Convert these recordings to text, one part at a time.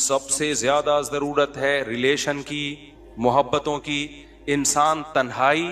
سب سے زیادہ ضرورت ہے ریلیشن کی، محبتوں کی. انسان تنہائی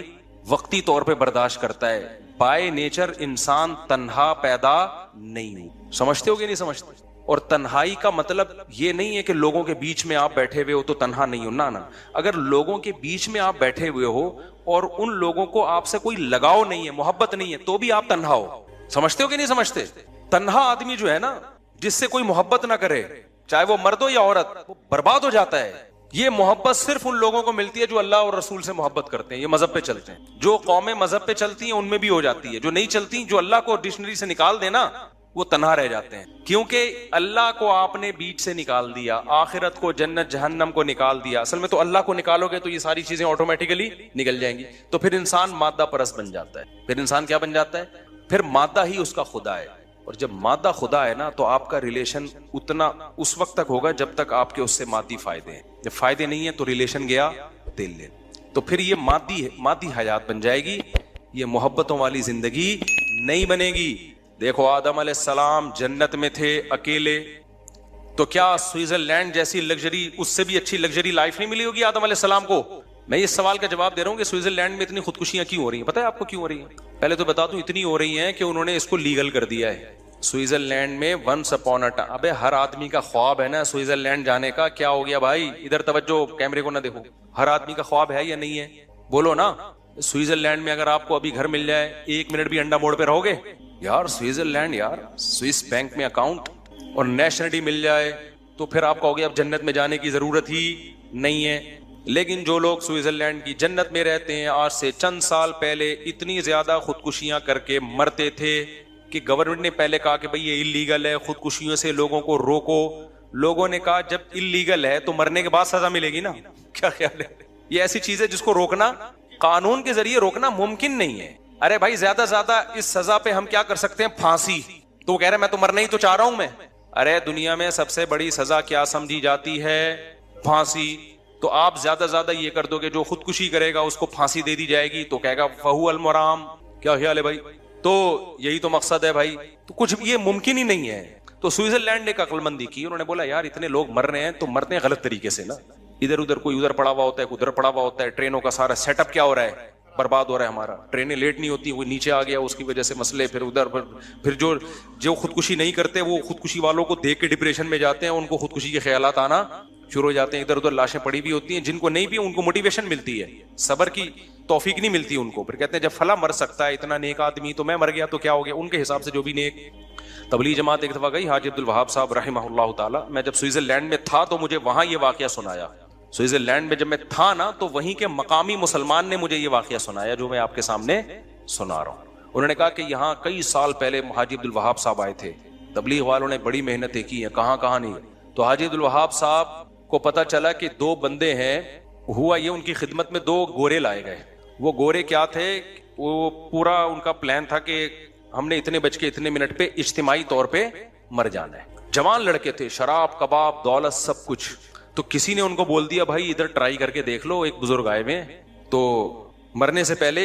وقتی طور پہ برداشت کرتا ہے. بائی نیچر انسان تنہا پیدا نہیں ہو. سمجھتے ہو کہ نہیں سمجھتے؟ اور تنہائی کا مطلب یہ نہیں ہے کہ لوگوں کے بیچ میں آپ بیٹھے ہوئے ہو تو تنہا نہیں ہو. نا اگر لوگوں کے بیچ میں آپ بیٹھے ہوئے ہو اور ان لوگوں کو آپ سے کوئی لگاؤ نہیں ہے، محبت نہیں ہے، تو بھی آپ تنہا ہو. سمجھتے ہو کہ نہیں سمجھتے؟ تنہا آدمی جو ہے نا، جس سے کوئی محبت نہ کرے، چاہے وہ مرد ہو یا عورت، وہ برباد ہو جاتا ہے. یہ محبت صرف ان لوگوں کو ملتی ہے جو اللہ اور رسول سے محبت کرتے ہیں، یہ مذہب پہ چلتے ہیں. جو قومیں مذہب پہ چلتی ہیں ان میں بھی ہو جاتی ہے، جو نہیں چلتی، جو اللہ کو ڈکشنری سے نکال دینا، وہ تنہا رہ جاتے ہیں. کیونکہ اللہ کو آپ نے بیچ سے نکال دیا، آخرت کو، جنت جہنم کو نکال دیا. اصل میں تو اللہ کو نکالو گے تو یہ ساری چیزیں آٹومیٹیکلی نکل جائیں گی. تو پھر انسان مادہ پرست بن جاتا ہے. پھر انسان کیا بن جاتا ہے؟ پھر مادہ ہی اس کا خدا ہے. اور جب مادہ خدا ہے نا، تو آپ کا ریلیشن اتنا اس وقت تک ہوگا جب تک آپ کے اس سے مادی فائدے ہیں. جب فائدے نہیں ہیں تو ریلیشن گیا دل لے. تو پھر یہ مادی حیات بن جائے گی، یہ محبتوں والی زندگی نہیں بنے گی. دیکھو آدم علیہ السلام جنت میں تھے اکیلے، تو کیا سوئٹزرلینڈ جیسی لگژری، اس سے بھی اچھی لگژری لائف نہیں ملی ہوگی آدم علیہ السلام کو؟ میں اس سوال کا جواب دے رہا ہوں کہ سوئٹزرلینڈ میں اتنی خودکشیاں کیوں ہو رہی ہیں؟ پتہ ہے آپ کو کیوں ہو رہی ہیں؟ پہلے تو بتا دوں، اتنی ہو رہی ہیں کہ انہوں نے اس کو لیگل کر دیا ہے. سوئٹزرلینڈ میں ونس اپون اے ٹائم، ابے ہر آدمی کا خواب ہے نا سوئٹزرلینڈ جانے کا. کیا ہو گیا بھائی؟ ادھر توجہ، کیمرے کو نہ دیکھو. ہر آدمی کا خواب ہے یا نہیں ہے؟ بولو نا. سوئٹزرلینڈ میں اگر آپ کو ابھی گھر مل جائے، 1 منٹ بھی انڈا موڑ پہ رہو گے؟ یار سوئٹزرلینڈ، یار سوئس بینک میں اکاؤنٹ اور نیشنلٹی مل جائے تو پھر آپ کہو گے اب جنت میں جانے کی ضرورت ہی نہیں ہے. لیکن جو لوگ سوئٹزرلینڈ کی جنت میں رہتے ہیں، آج سے چند سال پہلے اتنی زیادہ خودکشیاں کر کے مرتے تھے کہ گورنمنٹ نے پہلے کہا کہ بھئی یہ اللیگل ہے، خودکشیوں سے لوگوں کو روکو. لوگوں نے کہا جب اللیگل ہے تو مرنے کے بعد سزا ملے گی نا. کیا خیال ہے؟ یہ ایسی چیز ہے جس کو روکنا، قانون کے ذریعے روکنا ممکن نہیں ہے. ارے بھائی زیادہ زیادہ اس سزا پہ ہم کیا کر سکتے ہیں؟ پھانسی. تو وہ کہہ رہے میں تو مرنا ہی تو چاہ رہا ہوں میں. ارے دنیا میں سب سے بڑی سزا کیا سمجھی جاتی ہے؟ پھانسی. تو آپ زیادہ زیادہ یہ کر دو کہ جو خودکشی کرے گا اس کو پھانسی دے دی جائے گی تو کہے گا فہو المرام. کیا خیال ہے بھائی؟ تو یہی تو مقصد ہے بھائی. تو کچھ یہ ممکن ہی نہیں ہے. تو سوئٹزرلینڈ نے ایک عقل مندی کی، انہوں نے بولا یار اتنے لوگ مر رہے ہیں تو مرتے ہیں غلط طریقے سے نا. ادھر ادھر کوئی ادھر پڑا ہوا ہوتا ہے، کوئی ادھر پڑا ہوا ہوتا ہے. ٹرینوں کا سارا سیٹ اپ کیا ہو رہا ہے؟ برباد ہو رہا ہے ہمارا. ٹرینیں لیٹ نہیں ہوتی، وہ نیچے آ گیا اس کی وجہ سے مسئلے. پھر ادھر پھر جو خودکشی نہیں کرتے وہ خودکشی والوں کو دیکھ کے ڈپریشن میں جاتے ہیں، ان کو خودکشی کے خیالات آنا شروع ہو جاتے ہیں. ادھر ادھر لاشیں پڑی بھی ہوتی ہیں، جن کو نہیں بھی ان کو موٹیویشن ملتی ہے، صبر کی توفیق نہیں ملتی ان کو. پھر کہتے ہیں جب فلاں مر سکتا ہے اتنا نیک آدمی تو میں مر گیا تو کیا ہو گیا؟ ان کے حساب سے جو بھی نیک. تبلیغ جماعت ایک دفعہ گئی، حاجی عبدالوہاب صاحب رحمہ اللہ تعالی. میں جب سوئٹزرلینڈ میں تھا تو مجھے وہاں یہ واقعہ سنایا. سوئٹزرلینڈ میں جب میں تھا نا تو وہیں کے مقامی مسلمان نے مجھے یہ واقعہ سنایا جو میں آپ کے سامنے سنا رہا ہوں. انہوں نے کہا کہ یہاں کئی سال پہلے حاجی عبدالوہاب صاحب آئے تھے. تبلیغ والوں نے بڑی محنتیں کی ہیں، کہاں نہیں. تو حاجی عبدالوہاب صاحب کو پتا چلا کہ 2 بندے ہیں. ہوا یہ ان کی خدمت میں 2 گورے لائے گئے. وہ گورے کیا تھے؟ وہ پورا ان کا پلان تھا کہ ہم نے اتنے بج کے اتنے منٹ پہ اجتماعی طور پہ مر جانا ہے. جوان لڑکے تھے، شراب کباب دولت سب کچھ. تو کسی نے ان کو بول دیا بھائی ادھر ٹرائی کر کے دیکھ لو. ایک بزرگ آئے ہوئے تو مرنے سے پہلے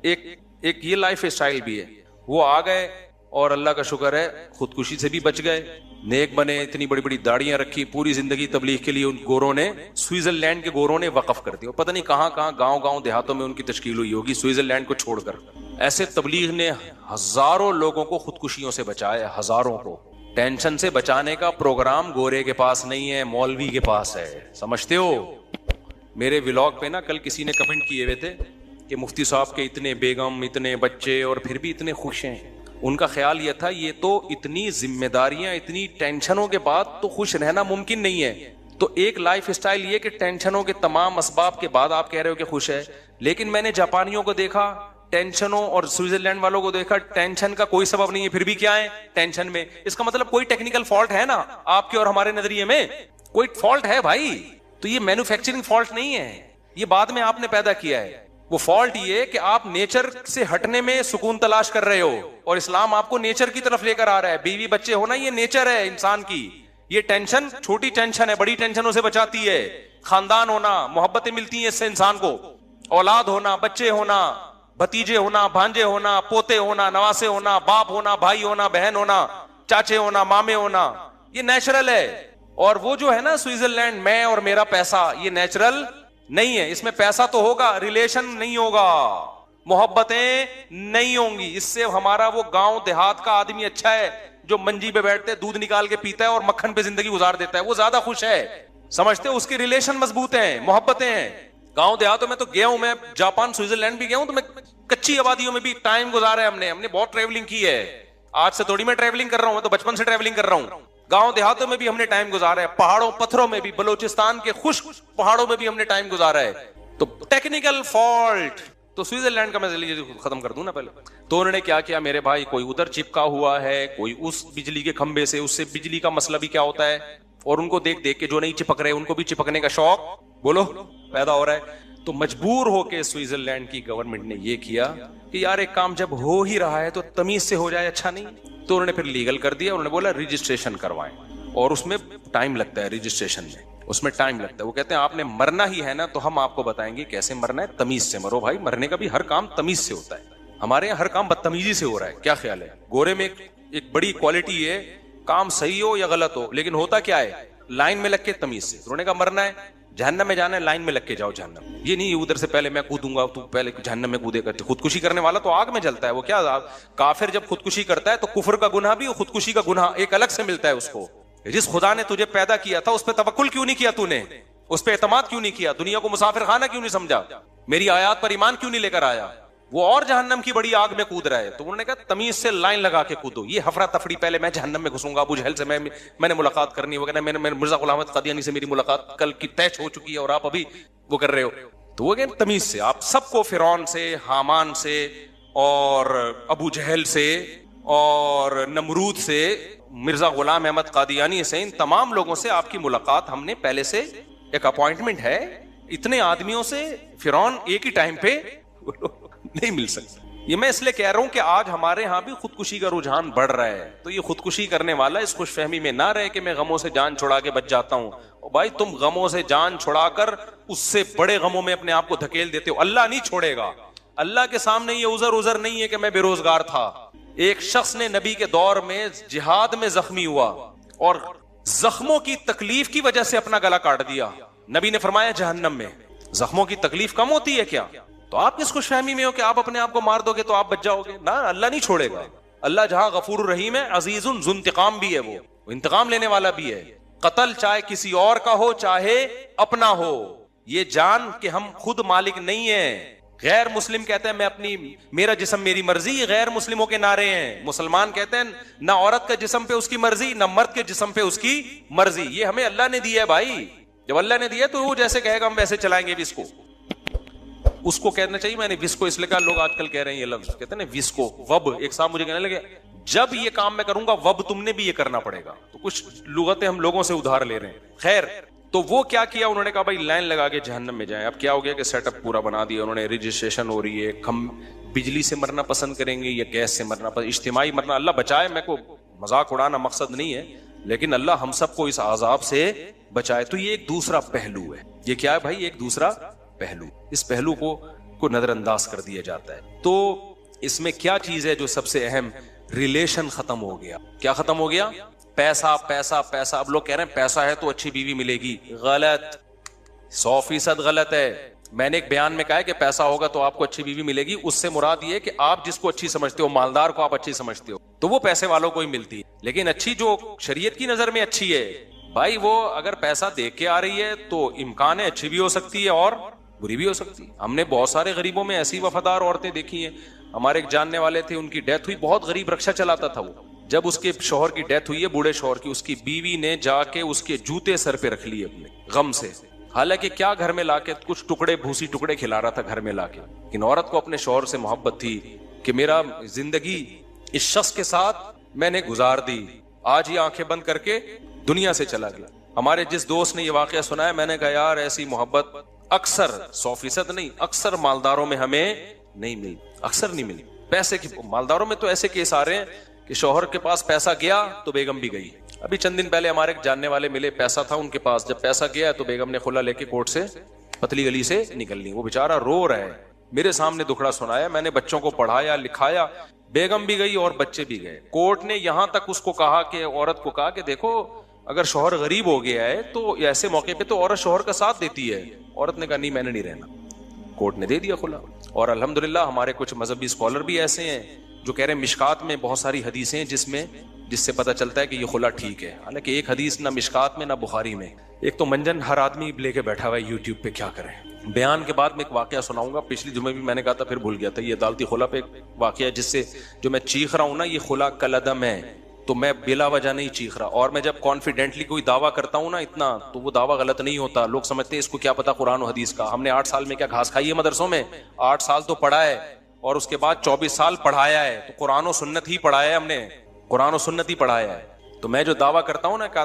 ایک یہ لائف اسٹائل بھی ہے. وہ آ گئے اور اللہ کا شکر ہے خودکشی سے بھی بچ گئے، نیک بنے. اتنی بڑی بڑی داڑیاں رکھی، پوری زندگی تبلیغ کے لیے ان گوروں نے، سوئٹزرلینڈ کے گوروں نے وقف کر دیا. پتہ نہیں کہاں گاؤں دیہاتوں میں ان کی تشکیل ہوئی ہوگی سوئٹزرلینڈ کو چھوڑ کر. ایسے تبلیغ نے ہزاروں لوگوں کو خودکشیوں سے بچایا، ہزاروں کو. ٹینشن سے بچانے کا پروگرام گورے کے پاس نہیں ہے، مولوی کے پاس ہے. سمجھتے ہو؟ میرے ولاگ پہ نا کل کسی نے کمنٹ کیے ہوئے تھے کہ مفتی صاحب کے اتنے بیگم، اتنے بچے اور پھر بھی اتنے خوش ہیں. ان کا خیال یہ تھا یہ تو اتنی ذمہ داریاں، اتنی ٹینشنوں کے بعد تو خوش رہنا ممکن نہیں ہے. تو ایک لائف اسٹائل یہ کہ ٹینشنوں کے تمام اسباب کے بعد آپ کہہ رہے ہو کہ خوش ہے. لیکن میں نے جاپانیوں کو دیکھا ٹینشنوں، اور سوئٹزرلینڈ والوں کو دیکھا ٹینشن کا کوئی سبب نہیں ہے، پھر بھی کیا ہے ٹینشن میں. اس کا مطلب کوئی ٹیکنیکل فالٹ ہے نا آپ کے اور ہمارے نظریے میں، کوئی فالٹ ہے بھائی. تو یہ مینوفیکچرنگ فالٹ نہیں ہے، یہ بعد میں آپ نے پیدا کیا ہے. وہ فالٹ یہ کہ آپ نیچر سے ہٹنے میں سکون تلاش کر رہے ہو، اور اسلام آپ کو نیچر کی طرف لے کر آ رہا ہے. بیوی بچے ہونا یہ نیچر ہے انسان کی. یہ ٹینشن چھوٹی ٹینشن ہے، بڑی ٹینشنوں سے بچاتی ہے. خاندان ہونا، محبتیں ملتی ہیں اس سے انسان کو. اولاد ہونا، بچے ہونا، بھتیجے ہونا، بھانجے ہونا، پوتے ہونا، نواسے ہونا، باپ ہونا، بھائی ہونا، بہن ہونا، چاچے ہونا، مامے ہونا، یہ نیچرل ہے. اور وہ جو ہے نا سوئٹزرلینڈ، میں اور میرا پیسہ، یہ نیچرل نہیں ہے. اس میں پیسہ تو ہوگا، ریلیشن نہیں ہوگا، محبتیں نہیں ہوں گی. اس سے ہمارا وہ گاؤں دیہات کا آدمی اچھا ہے جو منجی پہ بیٹھتے دودھ نکال کے پیتا ہے اور مکھن پہ زندگی گزار دیتا ہے، وہ زیادہ خوش ہے. سمجھتے اس کے ریلیشن مضبوط ہیں، محبتیں ہیں. گاؤں دیہاتوں میں تو گیا ہوں میں، جاپان سوئٹزرلینڈ بھی گیا ہوں، تو میں کچی آبادیوں میں بھی ٹائم گزارا ہے ہم نے بہت ٹریولنگ کی ہے. آج سے تھوڑی میں ٹریولنگ کر رہا ہوں، میں تو بچپن سے ٹریولنگ کر رہا ہوں. گاؤں دیہاتوں میں بھی ہم نے ٹائم گزارا ہے، پہاڑوں پتھروں میں بھی، بلوچستان کے خشک پہاڑوں میں بھی ہم نے ٹائم گزارا ہے. تو ٹیکنیکل فالٹ تو سوئٹزرلینڈ کا میں ختم کر دوں نا پہلے. تو انہوں نے کیا کیا میرے بھائی، کوئی ادھر چپکا ہوا ہے، کوئی اس بجلی کے کھمبے سے، اس سے بجلی کا مسئلہ بھی کیا ہوتا ہے، اور ان کو دیکھ دیکھ کے جو نہیں چپک رہے ان کو بھی چپکنے کا شوق بولو پیدا ہو رہا ہے. تو مجبور ہو کے سوئٹزرلینڈ کی گورنمنٹ نے یہ کیا کہ یار ایک کام جب ہو ہی رہا ہے تو تمیز سے ہو جائے، اچھا نہیں. تو انہوں نے پھر لیگل کر دیا. انہوں نے بولا رجسٹریشن کروائیں، اور اس میں ٹائم لگتا ہے، رجسٹریشن میں اس میں ٹائم لگتا ہے. وہ کہتے ہیں آپ نے مرنا ہی ہے نا تو ہم آپ کو بتائیں گے کیسے مرنا ہے، تمیز سے مرو. بھائی مرنے کا بھی ہر کام تمیز سے ہوتا ہے، ہمارے یہاں ہر کام بدتمیزی سے ہو رہا ہے. کیا خیال ہے؟ گورے میں ایک بڑی کوالٹی ہے، کام صحیح ہو یا غلط ہو لیکن ہوتا کیا ہے، لائن میں لگ کے تمیز سے. انہوں نے کہا مرنا ہے، جہنم میں جانا ہے، لائن میں لگ کے جاؤ جہنم. یہ نہیں ادھر سے پہلے میں کودوں گا تو پہلے جہنم میں کودے کرتے. خودکشی کرنے والا تو آگ میں جلتا ہے. وہ کیا کافر جب خودکشی کرتا ہے تو کفر کا گناہ بھی خودکشی کا گناہ ایک الگ سے ملتا ہے اس کو. جس خدا نے تجھے پیدا کیا تھا اس پہ توکل کیوں نہیں کیا تو نے، اس پہ اعتماد کیوں نہیں کیا، دنیا کو مسافر خانہ کیوں نہیں سمجھا، میری آیات پر ایمان کیوں نہیں لے کر آیا، وہ اور جہنم کی بڑی آگ میں کود رہا ہے. تو انہوں نے کہا تمیز سے لائن لگا کے کودو. یہ ہفرا تفری، پہلے میں جہنم میں گھسوں گا، ابو جہل سے میں نے ملاقات کرنی ہوگا، میں مرزا غلام احمد قادیانی سے میری ملاقات کل کی طے ہو چکی ہے اور آپ ابھی وہ کر رہے ہو. تو وہ کہتے تمیز سے آپ سب کو، فرعون سے، حامان سے، اور ابو جہل سے، اور نمرود سے، مرزا غلام احمد قادیانی سے، ان تمام لوگوں سے آپ کی ملاقات ہم نے پہلے سے ایک اپوائنٹمنٹ ہے. اتنے آدمیوں سے فرعون ایک ہی ٹائم پہ نہیں مل سکتا. یہ میں اس لیے کہہ رہا ہوں کہ آج ہمارے ہاں بھی خودکشی کا رجحان بڑھ رہا ہے. تو یہ خودکشی کرنے والا اس خوش فہمی میں نہ رہے کہ میں غموں سے جان چھڑا کے بچ جاتا ہوں. بھائی تم غموں سے جان چھڑا کر اس سے بڑے غموں میں اپنے آپ کو دھکیل دیتے ہو. اللہ نہیں چھوڑے گا. اللہ کے سامنے یہ عذر نہیں ہے کہ میں بے روزگار تھا. ایک شخص نے نبی کے دور میں جہاد میں زخمی ہوا اور زخموں کی تکلیف کی وجہ سے اپنا گلا کاٹ دیا. نبی نے فرمایا جہنم میں. زخموں کی تکلیف کم ہوتی ہے کیا؟ تو آپ کس خوش فہمی میں ہو کہ آپ اپنے آپ کو مار دو گے تو آپ بچ جاؤ گے؟ نہ، اللہ نہیں چھوڑے گا. اللہ جہاں غفور الرحیم ہے، عزیز ذو انتقام بھی ہے، وہ انتقام لینے والا بھی ہے. قتل چاہے کسی اور کا ہو چاہے اپنا ہو، یہ جان کہ ہم خود مالک نہیں ہیں. غیر مسلم کہتے ہیں میں اپنی، میرا جسم میری مرضی، یہ غیر مسلموں کے نعرے ہیں. مسلمان کہتے ہیں نہ عورت کے جسم پہ اس کی مرضی، نہ مرد کے جسم پہ اس کی مرضی. یہ ہمیں اللہ نے دیا ہے بھائی. جب اللہ نے دیا تو وہ جیسے کہے گا ہم ویسے چلائیں گے. بھی اس کو کہنا چاہیے. میں نے وسکو اس لیے کہا، لوگ آج کل کہہ رہے ہیں یہ لفظ، کہتے ہیں نا وسکو، وب. ایک صاحب مجھے کہنے لگے جب یہ کام میں کروں گا وب تم نے بھی یہ کرنا پڑے گا. تو کچھ لغتیں ہم لوگوں سے ادھار لے رہے ہیں. خیر، تو وہ کیا کیا، انہوں نے کہا بھائی لائن لگا کے جہنم میں جائیں. اب کیا ہو گیا کہ سیٹ اپ پورا بنا دیا انہوں نے. رجسٹریشن ہو رہی ہے. ہم بجلی سے مرنا پسند کریں گے یا گیس سے مرنا پسند، اجتماعی مرنا. اللہ بچائے، میں کو مذاق اڑانا مقصد نہیں ہے، لیکن اللہ ہم سب کو اس عذاب سے بچائے. تو یہ ایک دوسرا پہلو ہے. یہ کیا ہے بھائی؟ ایک دوسرا پہلو. اس پہلو کو نظر انداز کر دیا جاتا ہے. تو اس میں کیا چیز ہے جو سب سے اہم؟ ریلیشن ختم ہو گیا. کیا ختم ہو گیا؟ پیسہ پیسہ پیسہ. اب لوگ کہہ رہے ہیں پیسہ ہے تو اچھی بیوی ملے گی. غلط، 100% غلط ہے. میں نے ایک بیان میں کہا ہے کہ پیسہ ہوگا تو آپ کو اچھی بیوی ملے گی. اس سے مراد یہ کہ آپ جس کو اچھی سمجھتے ہو، مالدار کو آپ اچھی سمجھتے ہو، تو وہ پیسے والوں کو ہی ملتی ہے. لیکن اچھی جو شریعت کی نظر میں اچھی ہے بھائی، وہ اگر پیسہ دیکھ کے آ رہی ہے تو امکان ہے اچھی بھی ہو سکتی ہے اور بری بھی ہو سکتی ہے. ہم نے بہت سارے غریبوں میں ایسی وفادار عورتیں دیکھی ہیں. ہمارے ایک جاننے والے تھے، ان کی ڈیتھ ہوئی، بہت غریب رکشا چلاتا تھا وہ. جب اس کے شوہر کی ڈیتھ ہوئی ہے، بوڑھے شوہر کی، اس کی بیوی نے جا کے اس کے جوتے سر پہ رکھ لیے اپنے غم سے. حالانکہ کیا گھر میں لا کے کچھ ٹکڑے، بھوسی ٹکڑے کھلا رہا تھا گھر میں لا کے. لیکن عورت کو اپنے شوہر سے محبت تھی کہ میرا زندگی اس شخص کے ساتھ میں نے گزار دی، آج یہ آنکھیں بند کر کے دنیا سے چلا گیا. ہمارے جس دوست نے یہ واقعہ سنایا، میں نے کہا یار ایسی محبت اکثر 100% نہیں، اکثر مالداروں میں ہمیں نہیں ملی. اکثر نہیں ملی. پیسے کی مالداروں میں تو ایسے کیس آ رہے ہیں کہ شوہر کے پاس پیسہ گیا تو بیگم بھی گئی. ابھی چند دن پہلے ہمارے ایک جاننے والے ملے، پیسہ تھا ان کے پاس. جب پیسہ گیا تو بیگم نے خلا لے کے کورٹ سے پتلی گلی سے نکل لی. وہ بیچارہ رو رہا ہے، میرے سامنے دکھڑا سنایا. میں نے بچوں کو پڑھایا لکھایا، بیگم بھی گئی اور بچے بھی گئے. کورٹ نے یہاں تک اس کو کہا کہ عورت کو کہا کہ دیکھو اگر شوہر غریب ہو گیا ہے تو ایسے موقع پہ تو عورت شوہر کا ساتھ دیتی ہے. عورت نے کہا نہیں میں نے نہیں رہنا, کورٹ نے دے دیا خلا. اور الحمدللہ ہمارے کچھ مذہبی اسکالر بھی ایسے ہیں جو کہہ رہے ہیں مشکات میں بہت ساری حدیثیں ہیں جس سے پتہ چلتا ہے کہ یہ خلا ٹھیک ہے, حالانکہ ایک حدیث نہ مشکات میں نہ بخاری میں. ایک تو منجن ہر آدمی لے کے بیٹھا ہوا ہے یوٹیوب پہ, کیا کریں. بیان کے بعد میں ایک واقعہ سناؤں گا, پچھلی جمعے بھی میں نے کہا تھا پھر بھول گیا تھا. یہ عدالتی خلا پہ ایک واقعہ ہے جس سے جو میں چیخ رہا ہوں نا, یہ خلا کالعدم ہے تو میں بلا وجہ نہیں چیخ رہا. اور میں جب کانفیڈنٹلی کوئی دعویٰ کرتا ہوں نا اتنا, تو وہ دعویٰ غلط نہیں ہوتا. لوگ سمجھتے ہیں اس کو کیا پتا قرآن و حدیث کا. ہم نے 8 سال میں کیا گھاس کھائی ہے مدرسوں میں, 8 سال تو پڑھا ہے اور اس کے بعد 24 سال پڑھایا ہے. تو قرآن و سنت ہی پڑھایا ہے ہم نے, قرآن و سنت ہی پڑھایا ہے. تو میں جو دعویٰ کرتا ہوں نا کہ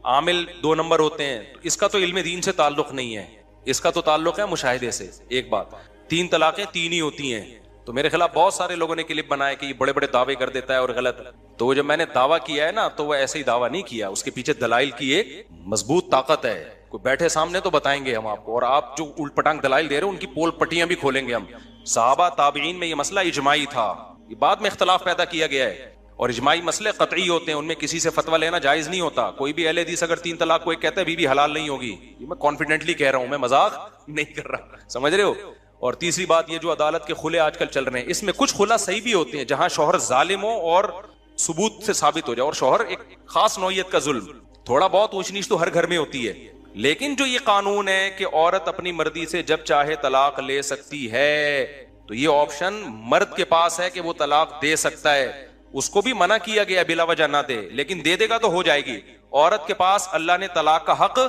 عامل 2 نمبر ہوتے ہیں, اس کا تو علم دین سے تعلق نہیں ہے, اس کا تو تعلق ہے مشاہدے سے. ایک بات, 3 طلاقیں 3 ہی ہوتی ہیں. تو میرے خلاف بہت سارے لوگوں نے کلپ بنائے کہ یہ بڑے بڑے دعوے کر دیتا ہے اور غلط. تو وہ جب میں نے دعویٰ کیا ہے نا تو وہ ایسے ہی دعویٰ نہیں کیا, اس کے پیچھے دلائل کی ایک مضبوط طاقت ہے. کوئی بیٹھے سامنے تو بتائیں گے ہم آپ کو, اور آپ جو الٹ پٹانگ دلائل دے رہے ہیں ان کی پول پٹیاں بھی کھولیں گے ہم. صحابہ تابعین میں یہ مسئلہ اجماعی تھا, یہ بعد میں اختلاف پیدا کیا گیا ہے. اور اجماعی مسئلے قطعی ہوتے ہیں, ان میں کسی سے فتویٰ لینا جائز نہیں ہوتا. کوئی بھی اہل حدیث اگر 3 طلاق کو ایک کہتا ہے بیوی حلال نہیں ہوگی, یہ میں کانفیڈنٹلی کہہ رہا ہوں, میں مذاق نہیں کر رہا, سمجھ رہے ہو. اور تیسری بات, یہ جو عدالت کے کھلے آج کل چل رہے ہیں اس میں کچھ خلا صحیح بھی ہوتے ہیں جہاں شوہر ظالم ہو اور ثبوت سے ثابت ہو جائے. اور شوہر ایک خاص نوعیت کا ظلم, تھوڑا بہت اونچ نیچ تو ہر گھر میں ہوتی ہے, لیکن جو یہ قانون ہے کہ عورت اپنی مرضی سے جب چاہے طلاق لے سکتی ہے, تو یہ آپشن مرد کے پاس ہے کہ وہ طلاق دے سکتا ہے. اس کو بھی منع کیا گیا بلا وجہ نہ دے, لیکن دے دے گا تو ہو جائے گی. عورت کے پاس اللہ نے طلاق کا حق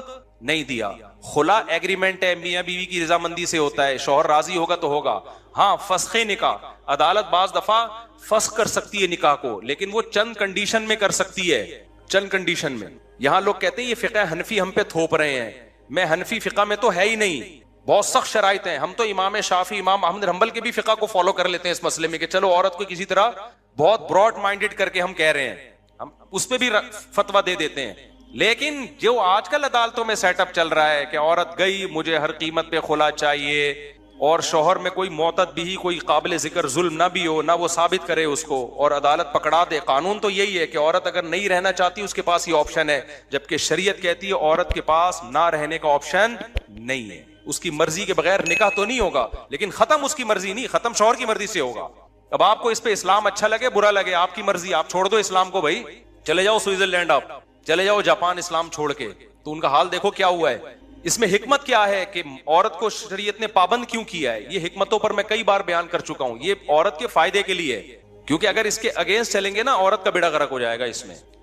نہیں دیا. خلا ایگریمنٹ ہے, میاں بیوی کی رضامندی سے ہوتا ہے, شوہر راضی ہوگا تو ہوگا. ہاں فسخ نکاح, عدالت بعض دفعہ فسخ کر سکتی ہے نکاح کو, لیکن وہ چند کنڈیشن میں کر سکتی ہے, چند کنڈیشن میں. یہاں لوگ کہتے ہیں یہ فقہ حنفی ہم پہ تھوپ رہے ہیں. میں حنفی فقہ میں تو ہے ہی نہیں, بہت سخت شرائط ہیں. ہم تو امام شافعی, امام احمد حنبل کے بھی فقہ کو فالو کر لیتے ہیں اس مسئلے میں کہ چلو عورت کو کسی طرح بہت براڈ مائنڈڈ کر کے ہم کہہ رہے ہیں, ہم اس پہ بھی فتویٰ دے دیتے ہیں. لیکن جو آج کل عدالتوں میں سیٹ اپ چل رہا ہے کہ عورت گئی مجھے ہر قیمت پہ خلا چاہیے, اور شوہر میں کوئی معتد بھی, کوئی قابل ذکر ظلم نہ بھی ہو, نہ وہ ثابت کرے اس کو, اور عدالت پکڑا دے. قانون تو یہی ہے کہ عورت اگر نہیں رہنا چاہتی اس کے پاس یہ آپشن ہے, جبکہ شریعت کہتی ہے عورت کے پاس نہ رہنے کا آپشن نہیں ہے. اس کی مرضی کے بغیر نکاح تو نہیں ہوگا, لیکن ختم اس کی مرضی نہیں, ختم شوہر کی مرضی سے ہوگا. اب آپ کو اس پہ اسلام اچھا لگے برا لگے آپ کی مرضی, آپ چھوڑ دو اسلام کو بھائی, چلے جاؤ سوئٹزرلینڈ, آپ چلے جاؤ جاپان اسلام چھوڑ کے, تو ان کا حال دیکھو کیا ہوا ہے. اس میں حکمت کیا ہے کہ عورت کو شریعت نے پابند کیوں کیا ہے, یہ حکمتوں پر میں کئی بار بیان کر چکا ہوں. یہ عورت کے فائدے کے لیے, کیونکہ اگر اس کے اگینسٹ چلیں گے نا عورت کا بیڑا غرق ہو جائے گا.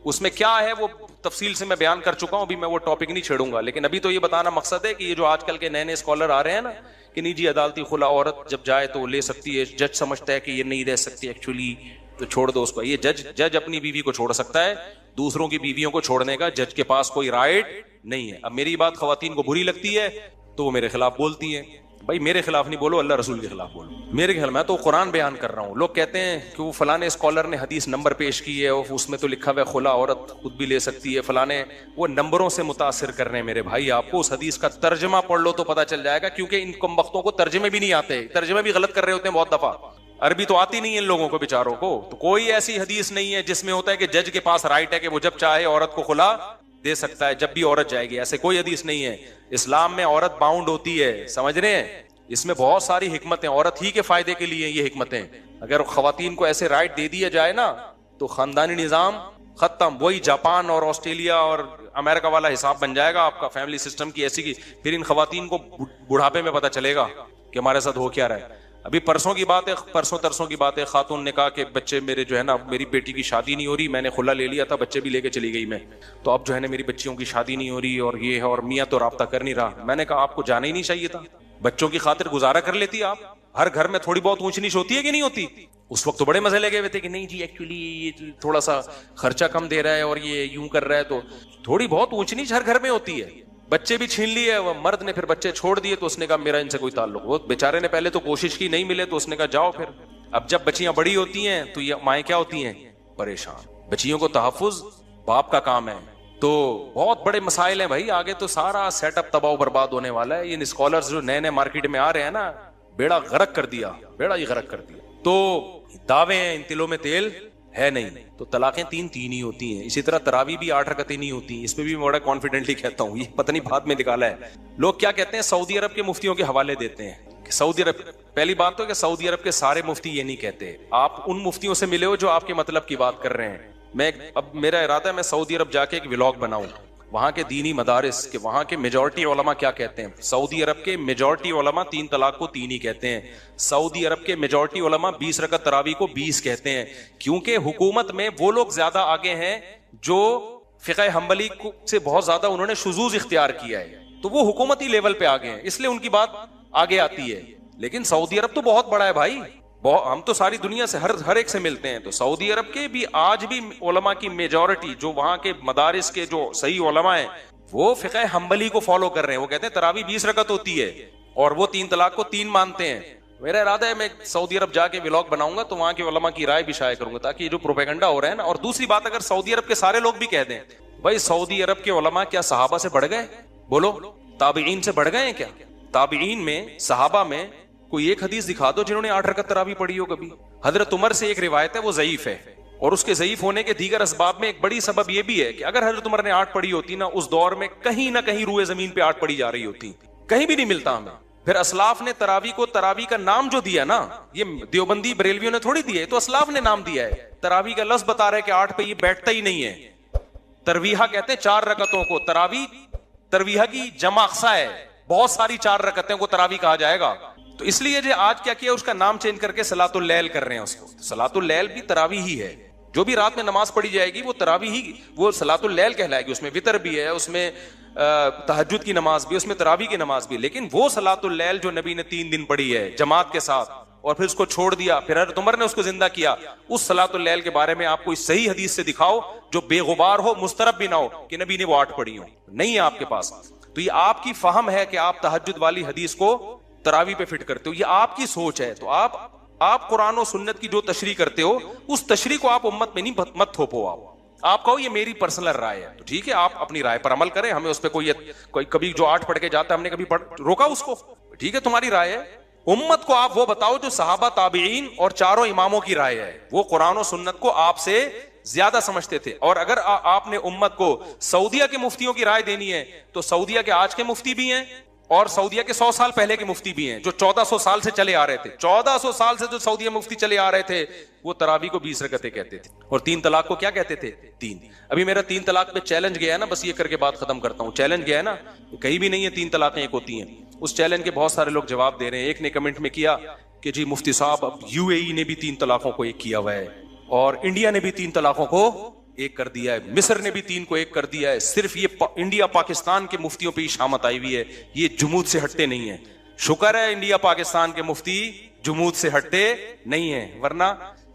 اس میں کیا ہے وہ تفصیل سے میں بیان کر چکا ہوں, ابھی میں وہ ٹاپک نہیں چھیڑوں گا. لیکن ابھی تو یہ بتانا مقصد ہے کہ یہ جو آج کل کے نئے نئے اسکالر آ رہے ہیں نا کہ نہیں جی عدالتی خلا عورت جب جائے تو لے سکتی ہے, جج سمجھتا ہے کہ یہ نہیں رہ سکتی ایکچولی تو چھوڑ دو اس کو. یہ جج اپنی بیوی کو چھوڑ سکتا ہے, دوسروں کی بیویوں کو چھوڑنے کا جج کے پاس کوئی رائٹ نہیں ہے. اب میری بات خواتین کو بری لگتی ہے تو وہ میرے خلاف بولتی ہیں. بھائی میرے خلاف نہیں بولو, اللہ رسول کے خلاف بولو. میرے خلاف, میں تو قرآن بیان کر رہا ہوں. لوگ کہتے ہیں کہ وہ فلانے اسکالر نے حدیث نمبر پیش کی ہے اور اس میں تو لکھا ہوا ہے خلا عورت خود بھی لے سکتی ہے, فلانے وہ نمبروں سے متاثر کر رہے ہیں. میرے بھائی آپ کو اس حدیث کا ترجمہ پڑھ لو تو پتہ چل جائے گا, کیونکہ ان کم وقتوں کو ترجمے بھی نہیں آتے, ترجمے بھی غلط کر رہے ہوتے ہیں بہت دفعہ. عربی تو آتی نہیں ہے ان لوگوں کو بیچاروں کو. تو کوئی ایسی حدیث نہیں ہے جس میں ہوتا ہے کہ جج کے پاس رائٹ ہے کہ وہ جب چاہے عورت کو خلا دے سکتا ہے جب بھی عورت جائے گی. ایسے کوئی حدیث نہیں ہے. اسلام میں عورت باؤنڈ ہوتی ہے, سمجھ رہے ہیں. اس میں بہت ساری حکمتیں, عورت ہی کے فائدے کے لیے یہ حکمتیں. اگر خواتین کو ایسے رائٹ دے دیا جائے نا تو خاندانی نظام ختم. وہی جاپان اور آسٹریلیا اور امریکہ والا حساب بن جائے گا آپ کا فیملی سسٹم کی ایسی کی. پھر ان خواتین کو بڑھاپے میں پتہ چلے گا کہ ہمارے ساتھ ہو کیا رہا ہے. ابھی پرسوں کی بات ہے, پرسوں ترسوں کی بات ہے, خاتون نے کہا کہ بچے میرے جو ہے نا, میری بیٹی کی شادی نہیں ہو رہی, میں نے خلا لے لیا تھا, بچے بھی لے کے چلی گئی میں, تو اب جو ہے نا میری بچیوں کی شادی نہیں ہو رہی اور یہ ہے, اور میاں تو رابطہ کر نہیں رہا. میں نے کہا آپ کو جانا ہی نہیں چاہیے تھا, بچوں کی خاطر گزارا کر لیتی آپ. ہر گھر میں تھوڑی بہت اونچ نیچ ہوتی ہے کہ نہیں ہوتی. اس وقت تو بڑے مزے لگے ہوئے تھے کہ نہیں جی ایکچولی یہ تھوڑا سا خرچہ کم دے رہا ہے اور یہ یوں کر رہا ہے, تو تھوڑی بہت اونچ نیچ ہر گھر میں ہوتی ہے. بچے بھی چھین لیے, وہ مرد نے پھر بچے چھوڑ دیے, تو اس نے کہا میرا ان سے کوئی تعلق. وہ بیچارے نے پہلے تو کوشش کی, نہیں ملے تو اس نے کہا جاؤ پھر. اب جب بچیاں بڑی ہوتی ہیں تو یہ مائیں کیا ہوتی ہیں, پریشان. بچیوں کو تحفظ باپ کا کام ہے. تو بہت بڑے مسائل ہیں بھائی, آگے تو سارا سیٹ اپ تباہ و برباد ہونے والا ہے. یہ اسکالرز جو نئے نئے مارکیٹ میں آ رہے ہیں نا, بیڑا غرق کر دیا, بیڑا ہی غرق کر دیا. تو دعوے ہیں, ان تلوں میں تیل ہے نہیں. تو طلاقیں تین ہی ہوتی ہیں. اسی طرح تراویح بھی 8 رکعتیں نہیں ہوتی. اس پہ بھی میں بڑا کانفیڈنٹلی کہتا ہوں, یہ پتہ نہیں بعد میں نکالا ہے. لوگ کیا کہتے ہیں, سعودی عرب کے مفتیوں کے حوالے دیتے ہیں کہ سعودی عرب, پہلی بات تو کہ سعودی عرب کے سارے مفتی یہ نہیں کہتے. آپ ان مفتیوں سے ملے ہو جو آپ کے مطلب کی بات کر رہے ہیں. اب میرا ارادہ ہے میں سعودی عرب جا کے ایک ولاگ بناؤں, وہاں کے دینی مدارس کے وہاں کے میجورٹی علماء کیا کہتے ہیں. سعودی عرب کے میجورٹی علماء 3 طلاق کو 3 ہی کہتے ہیں. سعودی عرب کے میجورٹی علماء 20 رکعت تراویح کو 20 کہتے ہیں, کیونکہ حکومت میں وہ لوگ زیادہ آگے ہیں جو فقہ حنبلی سے بہت زیادہ انہوں نے شذوذ اختیار کیا ہے, تو وہ حکومتی لیول پہ آگے ہیں, اس لیے ان کی بات آگے آتی ہے. لیکن سعودی عرب تو بہت بڑا ہے بھائی, ہم تو ساری دنیا سے ہر ایک سے ملتے ہیں. تو سعودی عرب کے بھی آج بھی علماء کی میجورٹی جو وہاں کے مدارس کے جو صحیح علماء ہیں وہ فقہ حنبلی کو فالو کر رہے ہیں. وہ کہتے ہیں تراویح 20 رکعت ہوتی ہے اور وہ 3 طلاق کو 3 مانتے ہیں. میرا ارادہ ہے میں سعودی عرب جا کے ولاگ بناؤں گا تو وہاں کے علماء کی رائے بھی شائع کروں گا, تاکہ یہ جو پروپیگنڈا ہو رہا ہے نا. اور دوسری بات, اگر سعودی عرب کے سارے لوگ بھی کہہ دیں بھائی سعودی عرب کے علماء کیا صحابہ سے بڑھ گئے, بولو تابعین سے بڑھ گئے ہیں کیا؟ تابعین میں صحابہ میں کوئی ایک حدیث دکھا دو جنہوں نے 8 رکعت تراویح پڑھی ہو کبھی. حضرت عمر سے ایک روایت ہے وہ ضعیف ہے, اور اس کے ضعیف ہونے کے دیگر اسباب میں ایک بڑی سبب یہ بھی ہے کہ اگر حضرت عمر نے 8 پڑھی ہوتی نا, اس دور میں کہیں نہ کہیں روئے زمین پہ 8 پڑھی جا رہی ہوتی, کہیں بھی نہیں ملتا ہمیں. پھر اسلاف نے تراویح کو تراویح کا نام جو دیا نا, یہ دیوبندی بریلویوں نے تھوڑی دیا ہے, تو اسلاف نے نام دیا ہے. تراویح کا لفظ بتا رہے کہ 8 پہ یہ بیٹھتا ہی نہیں ہے. ترویحہ کہتے ہیں 4 رکعتوں کو. ترویحہ کی جمع اقصا ہے, بہت ساری 4 رکعتوں کو تراویح کہا جائے گا. تو اس لیے جو آج کیا کیا اس کا نام چینج کر کے صلاۃ اللیل کر رہے ہیں اس کو. صلاۃ اللیل بھی تراویح ہی ہے, جو بھی رات میں نماز پڑھی جائے گی وہ تراویح ہی, وہ صلاۃ اللیل کہلائے گی. اس میں وتر بھی ہے, اس میں تہجد کی نماز بھی, اس میں تراویح کی نماز بھی. لیکن وہ صلاۃ اللیل جو نبی نے 3 دن پڑھی ہے جماعت کے ساتھ اور پھر اس کو چھوڑ دیا, پھر حضرت عمر نے اس کو زندہ کیا, اس صلاۃ اللیل کے بارے میں آپ کو اس صحیح حدیث سے دکھاؤ جو بے غبار ہو, مسترب بھی نہ ہو کہ نبی نے وہ 8 پڑھی ہو. نہیں ہے آپ کے پاس. تو یہ آپ کی فہم ہے کہ آپ تہجد والی حدیث کو تراویح پہ فٹ کرتے ہو, یہ آپ کی سوچ ہے. تو آپ قرآن و سنت کی جو تشریح کرتے ہو اس تشریح کو آپ امت میں نہیں مت تھوپو. آپ کہو یہ میری پرسنل رائے ہے, تو ٹھیک ہے آپ اپنی رائے پر عمل کریں, ہمیں اس پہ کوئی کبھی جو 8 پڑھ کے جاتا ہے ہم نے کبھی روکا اس کو, ٹھیک ہے تمہاری رائے ہے. امت کو آپ وہ بتاؤ جو صحابہ تابعین اور چاروں اماموں کی رائے ہے, وہ قرآن و سنت کو آپ سے زیادہ سمجھتے تھے. اور اگر آپ نے امت کو سعودیہ کے مفتیوں کی رائے دینی ہے تو سعودیہ کے آج کے مفتی بھی ہیں اور سعودیہ کے 100 سال پہلے کے مفتی بھی ہیں جو 1400 سال سے چلے آ رہے تھے. 1400 سال سے جو سعودیہ مفتی چلے آ رہے تھے وہ تراویح کو 20 رکعتیں کہتے تھے, اور 3 طلاق کو کیا کہتے تھے؟ 3. ابھی میرا 3 طلاق پہ چیلنج گیا ہے نا, بس یہ کر کے بات ختم کرتا ہوں. چیلنج گیا ہے نا, کہیں بھی نہیں ہے 3 طلاقیں ایک ہوتی ہیں. اس چیلنج کے بہت سارے لوگ جواب دے رہے ہیں. ایک نے کمنٹ میں کیا کہ جی مفتی صاحب اب UAE نے بھی 3 طلاقوں کو ایک کیا ہوا ہے, اور انڈیا نے بھی 3 طلاقوں کو ایک کر دیا ہے, مصر نے بھی 3 کو ایک کر دیا ہے. صرف یہ انڈیا پاکستان کے مفتیوں پہ ہی شامت آئی ہوئی ہے, یہ جمود سے ہٹتے نہیں ہیں. شکر ہے انڈیا پاکستان کے مفتی جمود سے ہٹتے نہیں ہیں, ورنہ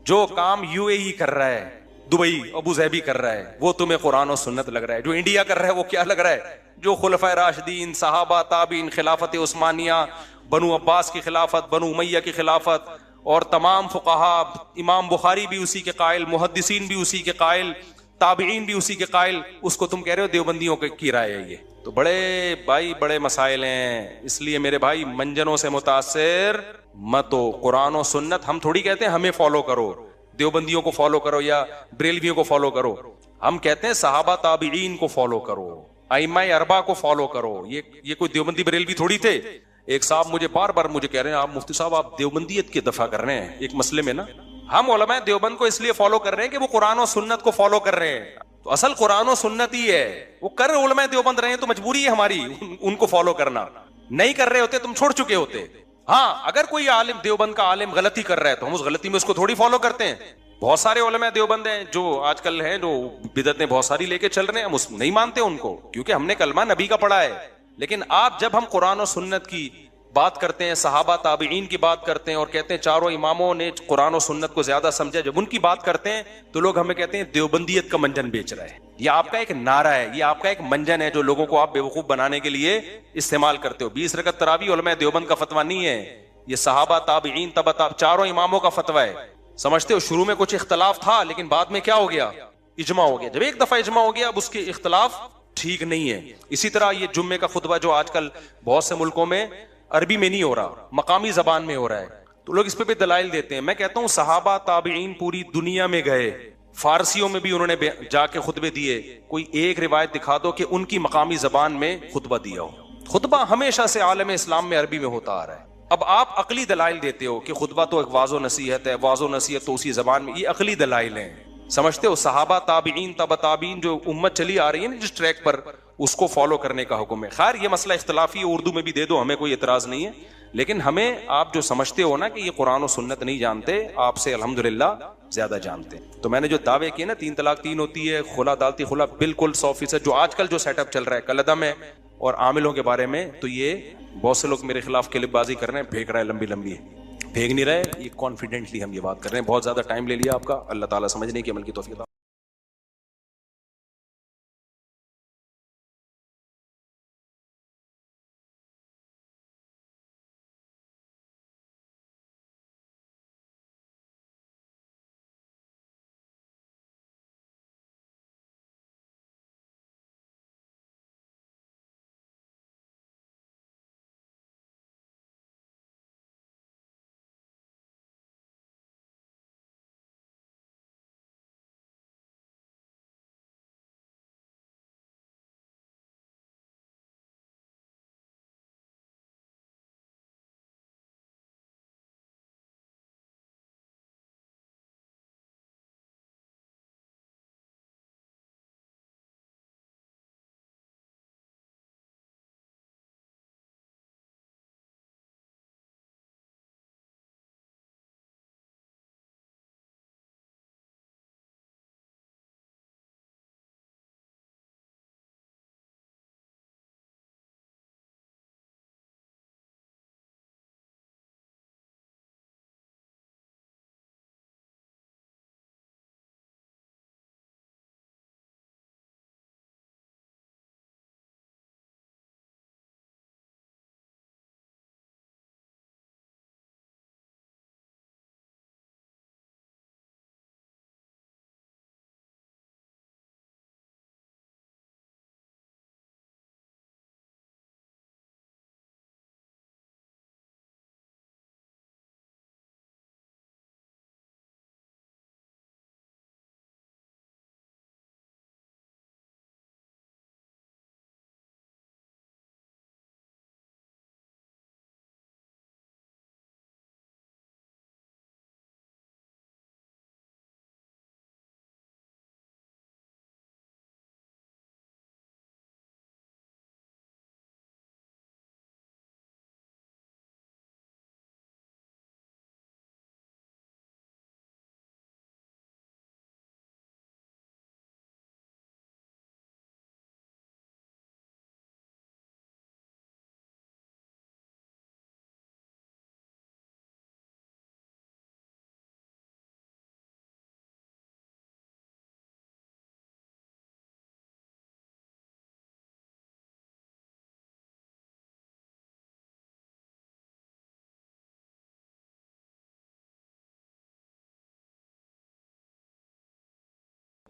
جو کام UAE کر رہا ہے, دبئی ابو ظہبی کر رہا ہے, وہ تمہیں قرآن و سنت لگ رہا ہے. جو انڈیا کر رہا ہے وہ کیا لگ رہا ہے؟ جو خلفائے راشدین, صحابہ, تابعین, خلافت عثمانیہ, بنو عباس کی خلافت, بنو امیہ کی خلافت, اور تمام فقہا, امام بخاری بھی اسی کے قائل, محدثین بھی اسی کے قائل, تابعین بھی اسی کے قائل, اس کو تم کہہ رہے ہو دیوبندیوں کی رائے ہے یہ. تو بڑے مسائل ہیں. اس لیے میرے بھائی منجنوں سے متاثر مت ہو. قرآن و سنت ہم تھوڑی کہتے ہیں ہمیں فالو کرو, دیوبندیوں کو فالو کرو یا بریلویوں کو فالو کرو. ہم کہتے ہیں صحابہ تابعین کو فالو کرو, ائمہ اربعہ کو فالو کرو. یہ کوئی دیوبندی بریلوی تھوڑی تھے. ایک صاحب مجھے بار بار مجھے کہہ رہے ہیں آپ مفتی صاحب آپ دیوبندیت کی دفاع کر رہے ہیں ایک مسئلے میں نا. ہم علماء دیوبند کو اس لیے فالو کر رہے ہیں کہ وہ قرآن و سنت کو فالو کر رہے ہیں. تو اصل قرآن و سنت ہی ہے, وہ کر علماء دیوبند رہے ہیں تو مجبوری ہے ہماری ان کو فالو کرنا. نہیں کر رہے ہوتے تم چھوڑ چکے ہوتے. ہاں اگر کوئی عالم دیوبند کا عالم غلطی کر رہا ہے تو ہم اس غلطی میں اس کو تھوڑی فالو کرتے ہیں. بہت سارے علماء دیوبند ہیں جو آج کل ہیں جو بدعتیں بہت ساری لے کے چل رہے ہیں, ہم نہیں مانتے ان کو کیونکہ ہم نے کلمہ نبی کا پڑھا ہے. لیکن آپ جب ہم قرآن و سنت کی بات کرتے ہیں, صحابہ تابعین کی بات کرتے ہیں اور کہتے ہیں چاروں اماموں نے قرآن و سنت کو زیادہ سمجھا, جب ان کی بات کرتے ہیں تو لوگ ہمیں کہتے ہیں دیوبندیت کا منجن بیچ رہا ہے. یہ آپ کا ایک نعرہ ہے, یہ آپ کا ایک منجن ہے جو لوگوں کو آپ بیوقوف بنانے کے لیے استعمال کرتے ہو. 20 رکعت تراویح علماء دیوبند کا فتویٰ نہیں ہے, یہ صحابہ تابعین چاروں اماموں کا فتویٰ ہے. سمجھتے ہو شروع میں کچھ اختلاف تھا لیکن بعد میں کیا ہو گیا؟ اجماع ہو گیا. جب ایک دفعہ اجماع ہو گیا اب اس کے اختلاف ٹھیک نہیں ہے. اسی طرح یہ جمعے کا خطبہ جو آج کل بہت سے ملکوں میں عربی میں نہیں ہو رہا, مقامی زبان میں ہو رہا ہے. تو لوگ اس پہ بھی دلائل دیتے ہیں. میں کہتا ہوں صحابہ تابعین پوری دنیا میں گئے, فارسیوں میں بھی انہوں نے جا کے خطبے دیے. کوئی ایک روایت دکھا دو کہ ان کی مقامی زبان میں خطبہ دیا ہو. خطبہ ہمیشہ سے عالم اسلام میں عربی میں ہوتا آ رہا ہے. اب آپ عقلی دلائل دیتے ہو کہ خطبہ تو ایک واضح و نصیحت ہے, واضح و نصیحت تو اسی زبان میں, یہ عقلی دلائل ہیں. سمجھتے ہو صحابہ تابعین تبع تابعین جو امت چلی آ رہی ہے نا جس ٹریک پر, اس کو فالو کرنے کا حکم ہے. خیر یہ مسئلہ اختلافی ہے, اردو میں بھی دے دو, ہمیں کوئی اعتراض نہیں ہے. لیکن ہمیں آپ جو سمجھتے ہو نا کہ یہ قرآن و سنت نہیں جانتے, آپ سے الحمدللہ زیادہ جانتے. تو میں نے جو دعوے کیے نا 3 طلاق 3 ہوتی ہے, خلا دالتی خلا, بالکل 100% جو آج کل جو سیٹ اپ چل رہا ہے کلعدم ہے اور عاملوں کے بارے میں, تو یہ بہت سے لوگ میرے خلاف کلپ بازی کر رہے ہیں, پھینک رہے ہیں لمبی لمبی, پھینک نہیں رہے. یہ کانفیڈنٹلی ہم یہ بات کر رہے ہیں. بہت زیادہ ٹائم لے لیا آپ کا, اللہ تعالیٰ سمجھنے کی عمل کی توفیق.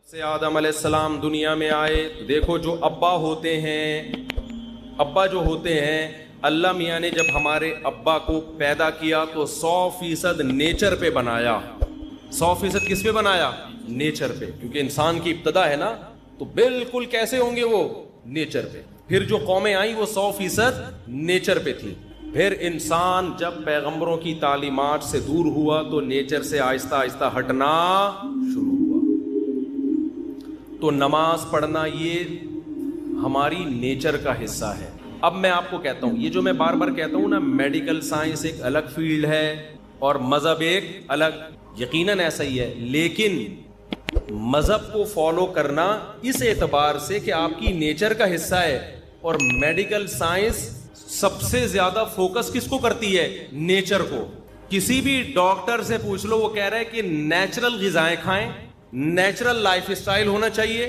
سے آدم علیہ السلام دنیا میں آئے. دیکھو جو ابا ہوتے ہیں, ابا جو ہوتے ہیں, اللہ میاں نے جب ہمارے ابا کو پیدا کیا تو 100% نیچر پہ بنایا. 100% کس پہ بنایا؟ نیچر پہ. کیونکہ انسان کی ابتدا ہے نا, تو بالکل کیسے ہوں گے وہ؟ نیچر پہ. پھر جو قومیں آئیں وہ 100% نیچر پہ تھی. پھر انسان جب پیغمبروں کی تعلیمات سے دور ہوا تو نیچر سے آہستہ آہستہ ہٹنا شروع ہوا. تو نماز پڑھنا یہ ہماری نیچر کا حصہ ہے. اب میں آپ کو کہتا ہوں, یہ جو میں بار بار کہتا ہوں نا, میڈیکل سائنس ایک الگ فیلڈ ہے اور مذہب ایک الگ, یقیناً ایسا ہی ہے. لیکن مذہب کو فالو کرنا اس اعتبار سے کہ آپ کی نیچر کا حصہ ہے, اور میڈیکل سائنس سب سے زیادہ فوکس کس کو کرتی ہے؟ نیچر کو. کسی بھی ڈاکٹر سے پوچھ لو, وہ کہہ رہا ہے کہ نیچرل غذائیں کھائیں, نیچرل لائف اسٹائل ہونا چاہیے.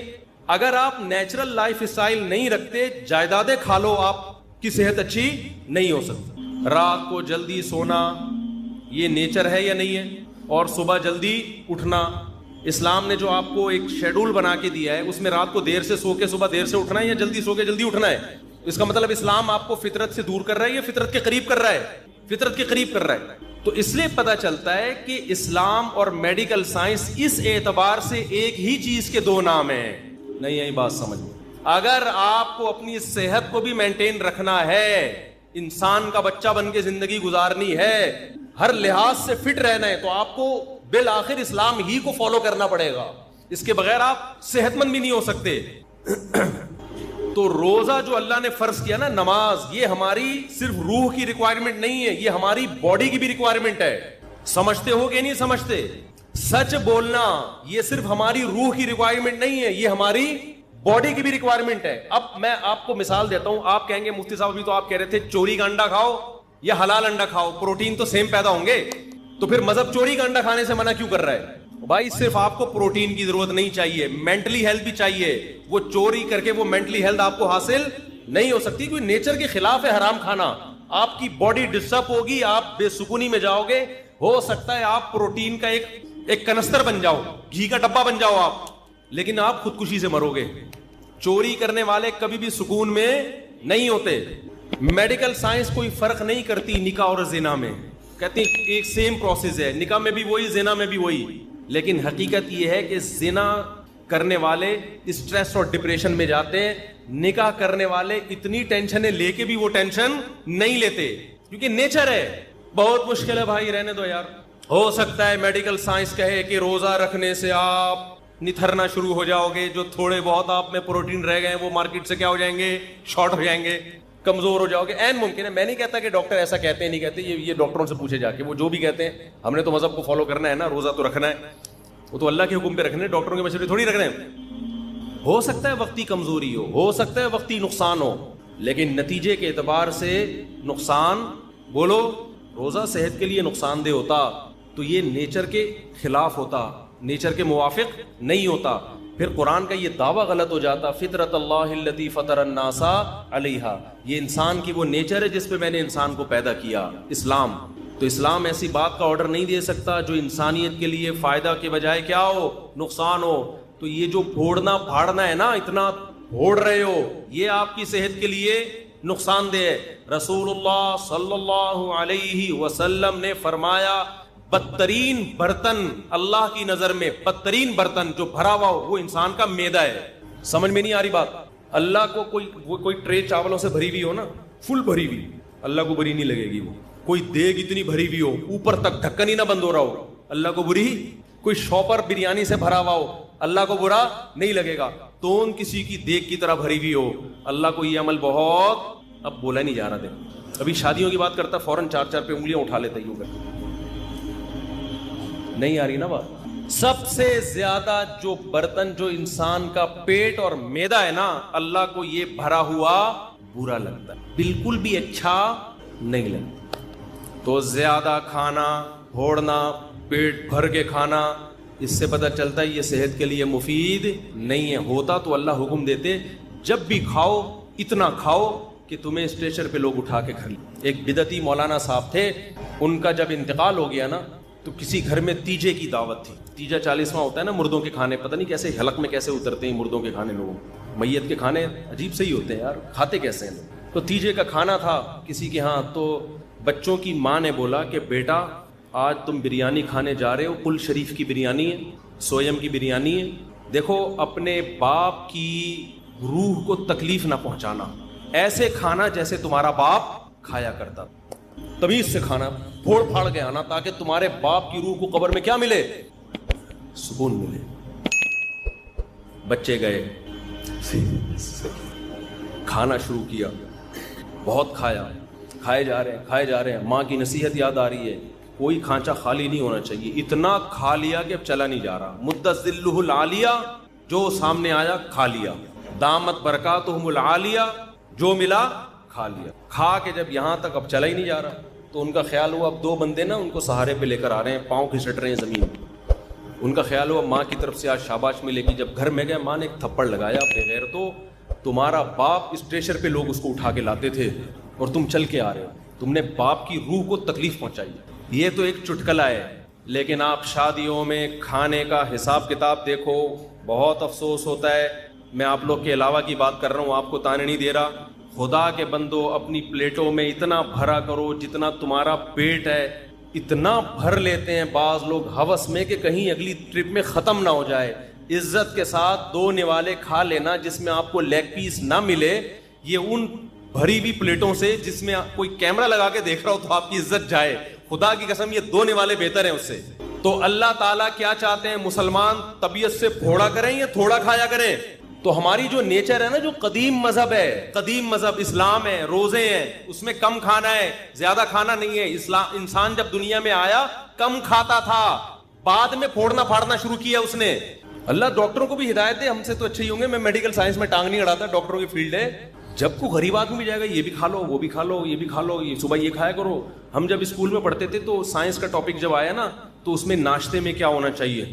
اگر آپ نیچرل لائف اسٹائل نہیں رکھتے, جائیدادیں کھا لو, آپ کی صحت اچھی نہیں ہو سکتی. رات کو جلدی سونا یہ نیچر ہے یا نہیں ہے؟ اور صبح جلدی اٹھنا, اسلام نے جو آپ کو ایک شیڈول بنا کے دیا ہے, اس میں رات کو دیر سے سو کے صبح دیر سے اٹھنا ہے یا جلدی سو کے جلدی اٹھنا ہے؟ اس کا مطلب اسلام آپ کو فطرت سے دور کر رہا ہے یا فطرت کے قریب کر رہا ہے؟ فطرت کے قریب کر رہا ہے. تو اس لیے پتا چلتا ہے کہ اسلام اور میڈیکل سائنس اس اعتبار سے ایک ہی چیز کے دو نام ہیں. نہیں یہی بات سمجھ لو. اگر آپ کو اپنی صحت کو بھی مینٹین رکھنا ہے, انسان کا بچہ بن کے زندگی گزارنی ہے, ہر لحاظ سے فٹ رہنا ہے, تو آپ کو بالآخر اسلام ہی کو فالو کرنا پڑے گا. اس کے بغیر آپ صحت مند بھی نہیں ہو سکتے. تو روزہ جو اللہ نے فرض کیا نا, نماز, یہ ہماری صرف روح کی ریکوائرمنٹ نہیں ہے, یہ ہماری باڈی کی بھی ریکوائرمنٹ ہے. سمجھتے ہو کہ نہیں سمجھتے؟ سچ بولنا یہ صرف ہماری روح کی ریکوائرمنٹ نہیں ہے, یہ ہماری باڈی کی بھی ریکوائرمنٹ ہے. اب میں آپ کو مثال دیتا ہوں. آپ کہیں گے مفتی صاحب ابھی تو آپ کہہ رہے تھے چوری کا انڈا کھاؤ یا حلال انڈا کھاؤ, پروٹین تو سیم پیدا ہوں گے, تو پھر مذہب چوری کا انڈا کھانے سے منع کیوں کر رہا ہے؟ بھائی صرف آپ کو پروٹین کی ضرورت نہیں چاہیے, مینٹلی ہیلتھ بھی چاہیے. وہ چوری کر کے وہ مینٹلی ہیلتھ آپ کو حاصل نہیں ہو سکتی, کوئی نیچر کے خلاف ہے حرام کھانا. آپ کی باڈی ڈسٹرب ہوگی, آپ بے سکونی میں جاؤ گے. ہو سکتا ہے آپ پروٹین کا ایک کنستر بن جاؤ, گھی کا ڈبہ بن جاؤ آپ, لیکن آپ خودکشی سے مرو گے. چوری کرنے والے کبھی بھی سکون میں نہیں ہوتے. میڈیکل سائنس کوئی فرق نہیں کرتی نکاح اور زنا میں, کہتے ہیں ایک سیم پروسیس ہے, نکاح میں بھی وہی, زنا میں بھی وہی. لیکن حقیقت یہ ہے کہ زنا کرنے والے اسٹریس اور ڈپریشن میں جاتے ہیں, نکاح کرنے والے اتنی ٹینشنیں لے کے بھی وہ ٹینشن نہیں لیتے, کیونکہ نیچر ہے. بہت مشکل ہے بھائی, رہنے دو یار. ہو سکتا ہے میڈیکل سائنس کہے کہ روزہ رکھنے سے آپ نتھرنا شروع ہو جاؤ گے, جو تھوڑے بہت آپ میں پروٹین رہ گئے ہیں وہ مارکیٹ سے کیا ہو جائیں گے, شارٹ ہو جائیں گے, کمزور ہو جاؤ گے. این ممکن ہے. میں نہیں کہتا کہ ڈاکٹر ایسا کہتے ہیں نہیں کہتے, یہ ڈاکٹروں سے پوچھے جا کے, وہ جو بھی کہتے ہیں. ہم نے تو مذہب کو فالو کرنا ہے نا, روزہ تو رکھنا ہے, وہ تو اللہ کے حکم پہ رکھنے ہیں, ڈاکٹروں کے مشورے تھوڑی رکھنے ہیں. ہو سکتا ہے وقتی کمزوری ہو سکتا ہے وقتی نقصان ہو, لیکن نتیجے کے اعتبار سے نقصان, بولو, روزہ صحت کے لیے نقصان دہ ہوتا تو یہ نیچر کے خلاف ہوتا, نیچر کے موافق نہیں ہوتا. پھر قرآن کا یہ دعویٰ غلط ہو جاتا, فطرت اللہ التی فطر الناس علیہا, یہ انسان کی وہ نیچر ہے جس پہ میں نے انسان کو پیدا کیا, اسلام. تو اسلام ایسی بات کا آرڈر نہیں دے سکتا جو انسانیت کے لیے فائدہ کے بجائے کیا ہو, نقصان ہو. تو یہ جو پھوڑنا پھاڑنا ہے نا, اتنا پھوڑ رہے ہو, یہ آپ کی صحت کے لیے نقصان دہ ہے. رسول اللہ صلی اللہ علیہ وسلم نے فرمایا بدترین برتن اللہ کی نظر میں, بدترین برتن جو بھرا ہوا ہو وہ انسان کا معدہ ہے. سمجھ میں نہیں آ رہی بات؟ اللہ کو کوئی ٹرے چاولوں سے بھری ہوئی ہو نا, فل بھری ہوئی, اللہ کو بری نہیں لگے گی. وہ کوئی دیگ اتنی بھری ہوئی ہو, اوپر تک ڈھکن ہی نہ بند ہو رہا ہو, اللہ کو بری. کوئی شاپر بریانی سے بھرا ہوا ہو, اللہ کو برا نہیں لگے گا. تون کسی کی دیگ کی طرح بھری ہوئی ہو, اللہ کو یہ عمل بہت, اب بولا نہیں جا رہا. دیکھ ابھی شادیوں کی بات کرتا, فوراً 4 پہ انگلیاں اٹھا لیتا, یوں کر. نہیں آ رہی نا بات؟ سب سے زیادہ جو برتن جو انسان کا پیٹ اور معدہ ہے نا, اللہ کو یہ بھرا ہوا برا لگتا ہے, بالکل بھی اچھا نہیں لگتا. تو زیادہ کھانا, پھوڑنا, پیٹ بھر کے کھانا, اس سے پتہ چلتا ہے یہ صحت کے لیے مفید نہیں ہے. ہوتا تو اللہ حکم دیتے جب بھی کھاؤ اتنا کھاؤ کہ تمہیں اسٹریچر پہ لوگ اٹھا کے کھا لیں. ایک بدعتی مولانا صاحب تھے, ان کا جب انتقال ہو گیا نا تو کسی گھر میں تیجے کی دعوت تھی. تیجا 40واں ہوتا ہے نا مردوں کے کھانے, پتہ نہیں کیسے حلق میں کیسے اترتے ہیں مردوں کے کھانے. لوگوں میت کے کھانے عجیب سے ہی ہوتے ہیں یار, کھاتے کیسے ہیں لوگ. تو تیجے کا کھانا تھا کسی کے ہاں, تو بچوں کی ماں نے بولا کہ بیٹا آج تم بریانی کھانے جا رہے ہو, کل شریف کی بریانی ہے, سویم کی بریانی ہے, دیکھو اپنے باپ کی روح کو تکلیف نہ پہنچانا, ایسے کھانا جیسے تمہارا باپ کھایا کرتا, تمیز سے کھانا, پھوڑ پھاڑ کے آنا, تاکہ تمہارے باپ کی روح کو قبر میں کیا ملے, سکون ملے. بچے گئے, کھانا شروع کیا, بہت کھایا, کھائے جا رہے ہیں. ماں کی نصیحت یاد آ رہی ہے, کوئی کھانچا خالی نہیں ہونا چاہیے. اتنا کھا لیا کہ اب چلا نہیں جا رہا. مدت ذلہ العالیہ, جو سامنے آیا کھا لیا. دامت برکاتہم العالیہ, جو ملا کھا لیا. کھا کے جب یہاں تک اب چلا ہی نہیں جا رہا, تو ان کا خیال ہوا اب 2 بندے نا ان کو سہارے پہ لے کر آ رہے ہیں, پاؤں کھسٹ رہے ہیں زمین. ان کا خیال ہوا ماں کی طرف سے آج شاباش ملے گی. جب گھر میں گئے, ماں نے ایک تھپڑ لگایا, بغیر تو تمہارا باپ اسٹریچر پہ لوگ اس کو اٹھا کے لاتے تھے اور تم چل کے آ رہے ہو, تم نے باپ کی روح کو تکلیف پہنچائی. یہ تو ایک چٹکلا ہے, لیکن آپ شادیوں میں کھانے کا حساب کتاب دیکھو, بہت افسوس ہوتا ہے. میں آپ لوگ کے علاوہ کی بات کر رہا ہوں, آپ کو تانے نہیں دے رہا. خدا کے بندو اپنی پلیٹوں میں اتنا بھرا کرو جتنا تمہارا پیٹ ہے. اتنا بھر لیتے ہیں بعض لوگ ہوس میں کہ کہیں اگلی ٹرپ میں ختم نہ ہو جائے. عزت کے ساتھ 2 نوالے کھا لینا جس میں آپ کو لیگ پیس نہ ملے, یہ ان بھری ہوئی پلیٹوں سے جس میں کوئی کیمرہ لگا کے دیکھ رہا ہو تو آپ کی عزت جائے. خدا کی قسم یہ 2 نوالے بہتر ہیں اس سے. تو اللہ تعالیٰ کیا چاہتے ہیں, مسلمان طبیعت سے پھوڑا کریں یا تھوڑا کھایا کریں؟ تو ہماری جو نیچر ہے نا, جو قدیم مذہب ہے, قدیم مذہب اسلام ہے, روزے ہیں, اس میں کم کھانا ہے, زیادہ کھانا نہیں ہے. انسان جب دنیا میں آیا کم کھاتا تھا, بعد میں پھوڑنا پھاڑنا شروع کیا اس نے. اللہ ڈاکٹروں کو بھی ہدایت دے, ہم سے تو اچھے ہی ہوں گے. میں میڈیکل سائنس میں ٹانگ نہیں اڑاتا, ڈاکٹروں کی فیلڈ ہے. جب کوئی غریب آدمی بھی جائے گا, یہ بھی کھا لو, وہ بھی کھا لو, یہ بھی کھا لو, یہ صبح یہ کھایا کرو. ہم جب اسکول میں پڑھتے تھے تو سائنس کا ٹاپک جب آیا نا, تو اس میں ناشتے میں کیا ہونا چاہیے,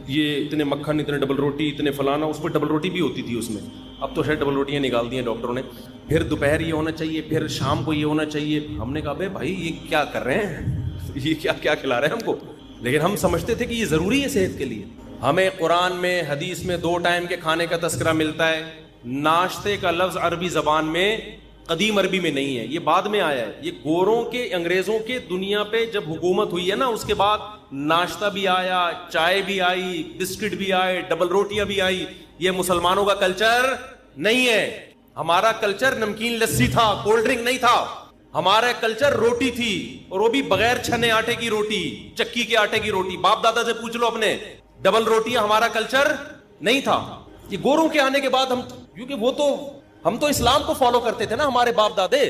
یہ اتنے مکھن, اتنے ڈبل روٹی, اتنے فلانا, اس میں ڈبل روٹی بھی ہوتی تھی اس میں. اب تو شاید ڈبل روٹیاں نکال دی ہیں ڈاکٹروں نے. پھر دوپہر یہ ہونا چاہیے, پھر شام کو یہ ہونا چاہیے. ہم نے کہا بھائی یہ کیا کر رہے ہیں, یہ کیا کھلا رہے ہیں ہم کو. لیکن ہم سمجھتے تھے کہ یہ ضروری ہے صحت کے لیے. ہمیں قرآن میں حدیث میں 2 ٹائم کے کھانے کا تذکرہ ملتا ہے. ناشتے کا لفظ عربی زبان میں قدیم عربی میں نہیں ہے, یہ بعد میں آیا ہے. یہ گوروں کے, انگریزوں کے دنیا پہ جب حکومت ہوئی ہے نا, اس کے بعد ناشتہ بھی آیا, چائے بھی آئی, بسکٹ بھی آئے, ڈبل روٹیاں بھی آئی. یہ مسلمانوں کا کلچر نہیں ہے. ہمارا کلچر نمکین لسی تھا, کولڈ ڈرنک نہیں تھا. ہمارا کلچر روٹی تھی, اور وہ بھی بغیر چھنے آٹے کی روٹی, چکی کے آٹے کی روٹی. باپ دادا سے پوچھ لو اپنے, ڈبل روٹیاں ہمارا کلچر نہیں تھا. یہ گوروں کے آنے کے بعد ہم, کیونکہ ہم تو اسلام کو فالو کرتے تھے نا, ہمارے باپ دادے.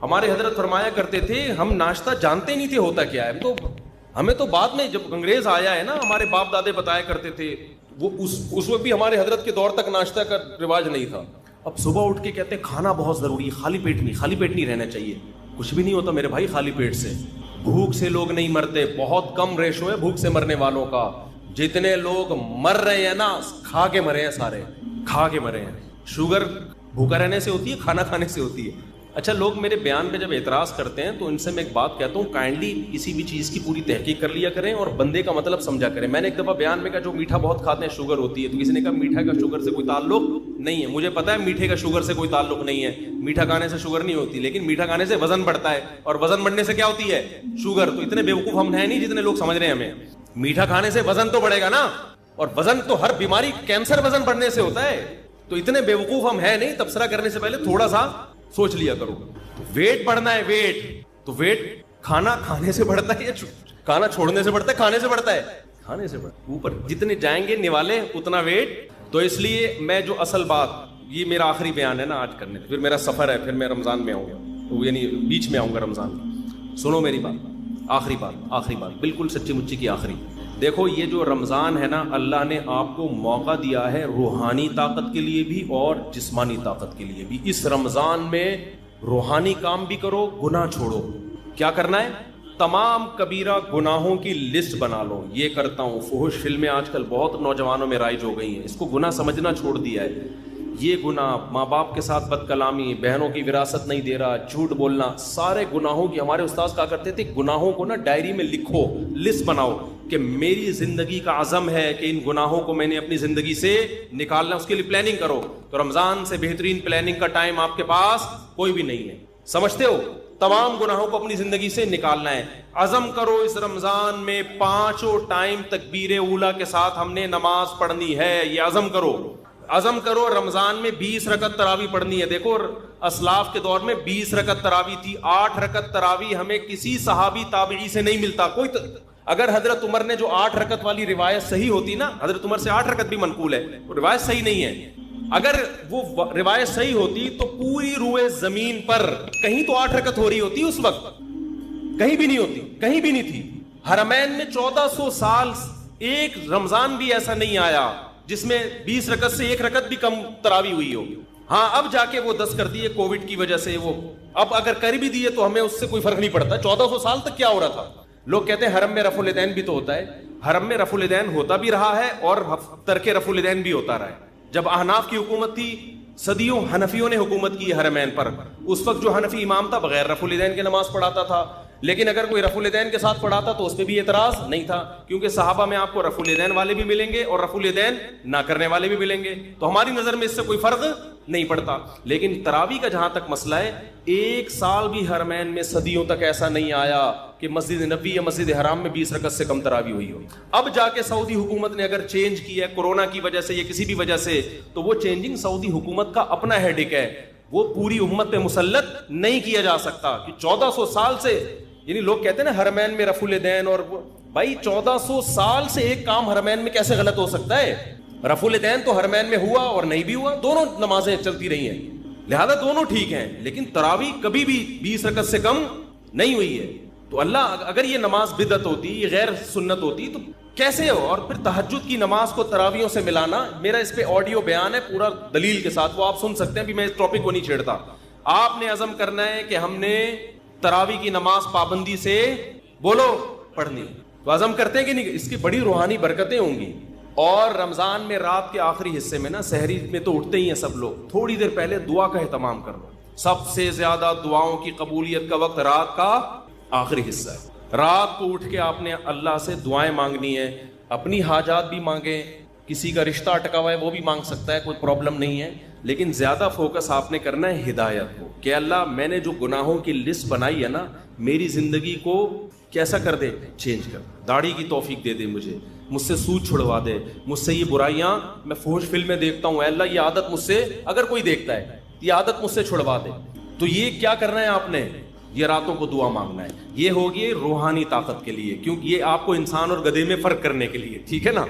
ہمارے حضرت فرمایا کرتے تھے, ہم ناشتہ جانتے نہیں تھے ہوتا کیا ہے. تو ہمیں تو بعد میں جب انگریز آیا ہے نا, ہمارے باپ دادے بتایا کرتے تھے. وہ اس وقت بھی ہمارے حضرت کے دور تک ناشتہ کا رواج نہیں تھا. اب صبح اٹھ کے کہتے ہیں کھانا بہت ضروری ہے, خالی پیٹ نہیں رہنا چاہیے. کچھ بھی نہیں ہوتا میرے بھائی خالی پیٹ سے. بھوک سے لوگ نہیں مرتے, بہت کم ریشو ہے بھوک سے مرنے والوں کا. جتنے لوگ مر رہے ہیں نا, کھا کے مرے ہیں, سارے کھا کے مرے ہیں. شوگر بھوکا رہنے سے ہوتی ہے, کھانا کھانے سے ہوتی ہے. اچھا, لوگ میرے بیان پہ جب اعتراض کرتے ہیں تو ان سے میں ایک بات کہتا ہوں, کائنڈلی کسی بھی چیز کی پوری تحقیق کر لیا کریں اور بندے کا مطلب سمجھا کریں. میں نے ایک دفعہ بیان میں کہا جو میٹھا بہت کھاتے ہیں شوگر ہوتی ہے, تو کسی نے کہا میٹھا کا شوگر سے کوئی تعلق نہیں ہے. مجھے پتا ہے میٹھے کا شوگر سے کوئی تعلق نہیں ہے, میٹھا کھانے سے شوگر نہیں ہوتی, لیکن میٹھا کھانے سے وزن بڑھتا ہے, اور وزن بڑھنے سے کیا ہوتی ہے, شوگر. تو اتنے بیوقوف ہم ہیں نہیں جتنے لوگ سمجھ رہے ہیں ہمیں. میٹھا کھانے سے وزن تو بڑھے گا نا, اور وزن تو ہر بیماری, کینسر وزن بڑھنے سے ہوتا ہے. تو اتنے بیوقوف ہم ہیں نہیں. تبصرہ کرنے سے پہلے تھوڑا سا سوچ لیا کرو. ویٹ بڑھنا ہے, ویٹ تو ویٹ کھانا کھانے سے بڑھتا ہے یا کھانا چھوڑنے سے بڑھتا ہے؟ کھانے سے بڑھتا ہے, کھانے سے بڑھتا ہے. اوپر جتنے جائیں گے نوالے اتنا ویٹ. تو اس لیے میں جو اصل بات, یہ میرا آخری بیان ہے نا آج کرنے, پھر میرا سفر ہے, پھر میں رمضان میں آؤں گا, یعنی بیچ میں آؤں گا رمضان کا. سنو میری بات, آخری بات بالکل سچی مچی کی آخری. دیکھو یہ جو رمضان ہے نا, اللہ نے آپ کو موقع دیا ہے روحانی طاقت کے لیے بھی اور جسمانی طاقت کے لیے بھی. اس رمضان میں روحانی کام بھی کرو, گناہ چھوڑو. کیا کرنا ہے؟ تمام کبیرہ گناہوں کی لسٹ بنا لو. یہ کرتا ہوں, فحش فلمیں آج کل بہت نوجوانوں میں رائج ہو گئی ہیں, اس کو گناہ سمجھنا چھوڑ دیا ہے. یہ گناہ, ماں باپ کے ساتھ بد کلامی, بہنوں کی وراثت نہیں دے رہا, جھوٹ بولنا, سارے گناہوں کی. ہمارے استاذ کہا کرتے تھے گناہوں کو نا ڈائری میں لکھو, لسٹ بناؤ کہ میری زندگی کا عزم ہے کہ ان گناہوں کو میں نے اپنی زندگی سے نکالنا. اس کے لیے پلاننگ کرو. تو رمضان سے بہترین پلاننگ کا ٹائم آپ کے پاس کوئی بھی نہیں ہے. سمجھتے ہو؟ تمام گناہوں کو اپنی زندگی سے نکالنا ہے. عزم کرو اس رمضان میں 5 ٹائم تکبیر اولیٰ کے ساتھ ہم نے نماز پڑھنی ہے. یہ عزم کرو. عزم کرو رمضان میں 20 رکعت تراویح پڑھنی ہے. دیکھو اسلاف کے دور میں 20 رکعت تراویح تھی. 8 رکعت تراویح ہمیں کسی صحابی تابعی سے نہیں ملتا. اگر حضرت عمر نے جو 8 رکعت والی روایت صحیح ہوتی نا, حضرت عمر سے 8 رکعت بھی منقول ہے, وہ روایت صحیح نہیں ہے. اگر وہ روایت صحیح ہوتی تو پوری روئے زمین پر کہیں تو 8 رکعت ہو رہی ہوتی. اس وقت کہیں بھی نہیں ہوتی, کہیں بھی نہیں تھی. حرمین میں 1400 سال ایک رمضان بھی ایسا نہیں آیا جس میں 20 رکعت سے 1 رکعت بھی کم تراویح ہوئی ہو. ہاں اب جا کے وہ 10 کر دیے کووڈ کی وجہ سے. وہ اب اگر کر بھی دیے تو ہمیں اس سے کوئی فرق نہیں پڑتا. 1400 سال تک کیا ہو رہا تھا؟ لوگ کہتے ہیں حرم میں رفع الیدین بھی تو ہوتا ہے. حرم میں رفع الیدین ہوتا بھی رہا ہے اور ترک رفع الیدین بھی ہوتا رہا ہے. جب احناف کی حکومت تھی, صدیوں حنفیوں نے حکومت کی حرمین پر. اس وقت جو حنفی امام تھا بغیر رفع الیدین کے نماز پڑھاتا تھا. لیکن اگر کوئی رفع الیدین کے ساتھ پڑھاتا تو اس پہ بھی اعتراض نہیں تھا، کیونکہ صحابہ میں آپ کو رفع الیدین والے بھی ملیں گے اور رفع الیدین نہ کرنے والے بھی ملیں گے، تو ہماری نظر میں اس سے کوئی فرق نہیں پڑتا۔ لیکن تراویح کا جہاں تک مسئلہ ہے، ایک سال بھی حرمین میں صدیوں تک ایسا نہیں آیا کہ مسجد نبوی یا مسجد حرام میں 20 رکعت سے کم تراویح ہوئی ہو۔ اب جا کے سعودی حکومت نے اگر چینج کیا ہے کورونا کی وجہ سے یا کسی بھی وجہ سے، تو وہ چینجنگ سعودی حکومت کا اپنا ہیڈک ہے، وہ پوری امت پہ مسلط نہیں کیا جا سکتا کہ 1400 سال سے، یعنی لوگ کہتے ہیں نا حرمین میں رفع الیدین، اور بھائی 1400 سال سے ایک کام حرمین میں کیسے غلط ہو سکتا ہے؟ رفع الیدین تو حرمین میں ہوا اور نہیں بھی ہوا، دونوں نمازیں چلتی رہی ہیں، لہذا دونوں ٹھیک ہیں، لیکن تراویح کبھی بھی 20 رکعت سے کم نہیں ہوئی ہے۔ تو اللہ، اگر یہ نماز بدعت ہوتی، یہ غیر سنت ہوتی تو کیسے ہو؟ اور پھر تہجد کی نماز کو تراویحوں سے ملانا، میرا اس پہ آڈیو بیان ہے پورا دلیل کے ساتھ، وہ آپ سن سکتے ہیں، بھی میں اس ٹاپک کو نہیں چھیڑتا۔ آپ نے عزم کرنا ہے کہ ہم نے تراویح کی نماز پابندی سے بولو پڑھنی، تو عزم کرتے ہیں کہ نہیں؟ اس کی بڑی روحانی برکتیں ہوں گی۔ اور رمضان میں رات کے آخری حصے میں نا، سحری میں تو اٹھتے ہی ہیں سب لوگ، تھوڑی دیر پہلے دعا کا اہتمام کر لو۔ سب سے زیادہ دعاؤں کی قبولیت کا وقت رات کا آخری حصہ ہے۔ رات کو اٹھ کے آپ نے اللہ سے دعائیں مانگنی ہے، اپنی حاجات بھی مانگیں، کسی کا رشتہ اٹکا ہوا ہے وہ بھی مانگ سکتا ہے، کوئی پرابلم نہیں ہے، لیکن زیادہ فوکس آپ نے کرنا ہے ہدایت کو، کہ اللہ میں نے جو گناہوں کی لسٹ بنائی ہے نا، میری زندگی کو کیسا کر دے، چینج کر، داڑھی کی توفیق دے دے مجھے، مجھ سے سود چھڑوا دے، مجھ سے یہ برائیاں، میں فحش فلمیں دیکھتا ہوں، اے اللہ یہ عادت مجھ سے، اگر کوئی دیکھتا ہے یہ عادت مجھ سے چھڑوا دے۔ تو یہ کیا کرنا ہے آپ نے؟ یہ راتوں کو دعا مانگنا ہے، یہ ہوگی روحانی طاقت کے لیے، کیونکہ یہ آپ کو انسان اور گدھے میں فرق کرنے کے لیے، ٹھیک ہے نا۔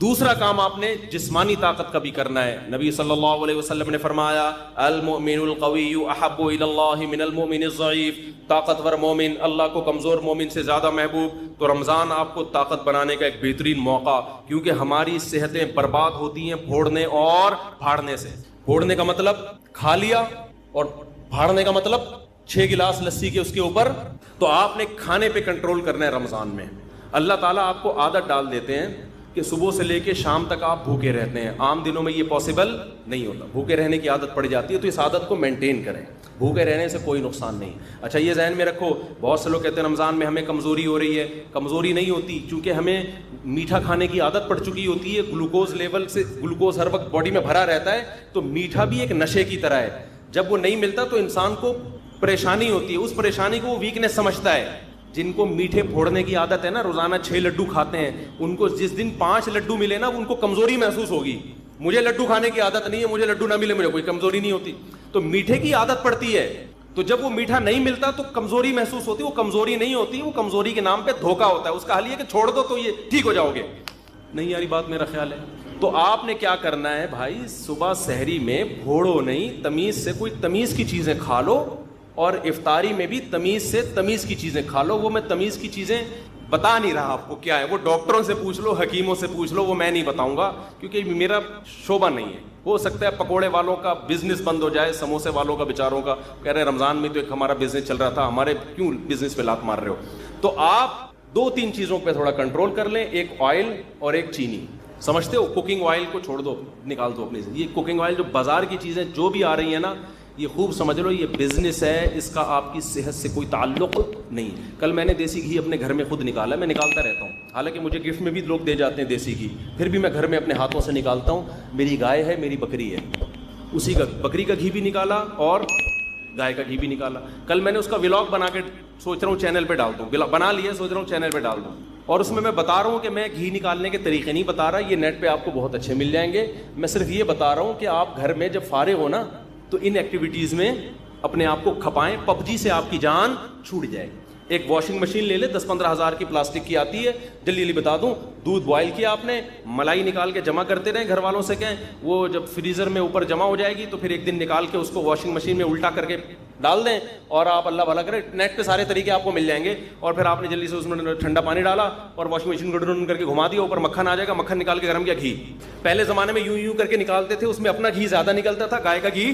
دوسرا کام آپ نے جسمانی طاقت کا بھی کرنا ہے۔ نبی صلی اللہ علیہ وسلم نے فرمایا المؤمن القوی احب الی اللہ من المؤمن الضعیف، طاقتور مومن اللہ کو کمزور مومن سے زیادہ محبوب۔ تو رمضان آپ کو طاقت بنانے کا ایک بہترین موقع، کیونکہ ہماری صحتیں برباد ہوتی ہیں پھوڑنے اور پھاڑنے سے۔ پھوڑنے کا مطلب کھا لیا، اور پھاڑنے کا مطلب 6 گلاس لسی کے اس کے اوپر۔ تو آپ نے کھانے پہ کنٹرول کرنا ہے رمضان میں۔ اللہ تعالیٰ آپ کو عادت ڈال دیتے ہیں کہ صبح سے لے کے شام تک آپ بھوکے رہتے ہیں، عام دنوں میں یہ پاسبل نہیں ہوتا، بھوکے رہنے کی عادت پڑ جاتی ہے، تو اس عادت کو مینٹین کریں، بھوکے رہنے سے کوئی نقصان نہیں۔ اچھا یہ ذہن میں رکھو، بہت سے لوگ کہتے ہیں رمضان میں ہمیں کمزوری ہو رہی ہے، کمزوری نہیں ہوتی، چونکہ ہمیں میٹھا کھانے کی عادت پڑ چکی ہوتی ہے، گلوکوز لیول سے، گلوکوز ہر وقت باڈی میں بھرا رہتا ہے، تو میٹھا بھی ایک نشے کی طرح ہے، جب وہ نہیں ملتا تو انسان کو پریشانی ہوتی ہے، اس پریشانی کو وہ ویکنیس سمجھتا ہے۔ جن کو میٹھے پھوڑنے کی عادت ہے نا، روزانہ 6 لڈو کھاتے ہیں، ان کو جس دن 5 لڈو ملے نا، ان کو کمزوری محسوس ہوگی۔ مجھے لڈو کھانے کی عادت نہیں ہے، مجھے لڈو نہ ملے مجھے کوئی کمزوری نہیں ہوتی۔ تو میٹھے کی عادت پڑتی ہے، تو جب وہ میٹھا نہیں ملتا تو کمزوری محسوس ہوتی ہے، وہ کمزوری نہیں ہوتی، وہ کمزوری کے نام پہ دھوکا ہوتا ہے۔ اس کا حل یہ کہ چھوڑ دو تو یہ ٹھیک ہو جاؤ گے۔ نہیں یاری بات میرا خیال ہے۔ تو آپ نے کیا کرنا ہے بھائی، صبح سحری میں پھوڑو نہیں، تمیز سے کوئی تمیز کی چیزیں کھا لو، اور افطاری میں بھی تمیز سے تمیز کی چیزیں کھا لو۔ وہ میں تمیز کی چیزیں بتا نہیں رہا آپ کو کیا ہے، وہ ڈاکٹروں سے پوچھ لو، حکیموں سے پوچھ لو، وہ میں نہیں بتاؤں گا کیونکہ میرا شعبہ نہیں ہے۔ ہو سکتا ہے پکوڑے والوں کا بزنس بند ہو جائے، سموسے والوں کا بیچاروں کا، کہہ رہے ہیں رمضان میں تو ایک ہمارا بزنس چل رہا تھا، ہمارے کیوں بزنس پہ لات مار رہے ہو؟ تو آپ 2-3 چیزوں پہ تھوڑا کنٹرول کر لیں، ایک آئل اور ایک چینی۔ سمجھتے ہو، کوکنگ آئل کو چھوڑ دو، نکال دو اپنی سے۔ یہ کوکنگ آئل جو بازار کی چیزیں جو بھی آ رہی ہیں نا، یہ خوب سمجھ لو یہ بزنس ہے، اس کا آپ کی صحت سے کوئی تعلق نہیں۔ کل میں نے دیسی گھی اپنے گھر میں خود نکالا، میں نکالتا رہتا ہوں، حالانکہ مجھے گفٹ میں بھی لوگ دے جاتے ہیں دیسی گھی، پھر بھی میں گھر میں اپنے ہاتھوں سے نکالتا ہوں۔ میری گائے ہے، میری بکری ہے، اسی کا بکری کا گھی بھی نکالا اور گائے کا گھی بھی نکالا۔ کل میں نے اس کا ولاگ بنا کے سوچ رہا ہوں چینل پہ ڈال دوں، بنا لیا، سوچ رہا ہوں چینل پہ ڈال دوں، اور اس میں بتا رہا ہوں کہ میں گھی نکالنے کے طریقے نہیں بتا رہا، یہ نیٹ پہ آپ کو بہت اچھے مل جائیں گے۔ میں صرف یہ بتا رہا ہوں کہ آپ گھر میں جب فارغ ہو نا، تو ان ایکٹیویٹیز میں اپنے آپ کو کھپائیں، پب جی سے آپ کی جان چھوٹ جائے گی۔ ایک واشنگ مشین لے لے، 10-15 ہزار کی پلاسٹک کی آتی ہے، جلدی جلدی بتا دوں، دودھ بوائل کیا آپ نے، ملائی نکال کے جمع کرتے رہیں، گھر والوں سے کہیں، وہ جب فریزر میں اوپر جمع ہو جائے گی تو پھر ایک دن نکال کے اس کو واشنگ مشین میں الٹا کر کے ڈال دیں، اور آپ اللہ بھلا کرے، نیٹ پہ سارے طریقے آپ کو مل جائیں گے، اور پھر آپ نے جلدی سے اس میں ٹھنڈا پانی ڈالا اور واشنگ مشین کو ڈرن کر کے گھما دیا، اوپر مکھن آ جائے گا، مکھن نکال کے گرم کیا گھی۔ پہلے زمانے میں یوں کر کے نکالتے تھے، اس میں اپنا گھی زیادہ نکلتا تھا، گائے کا گھی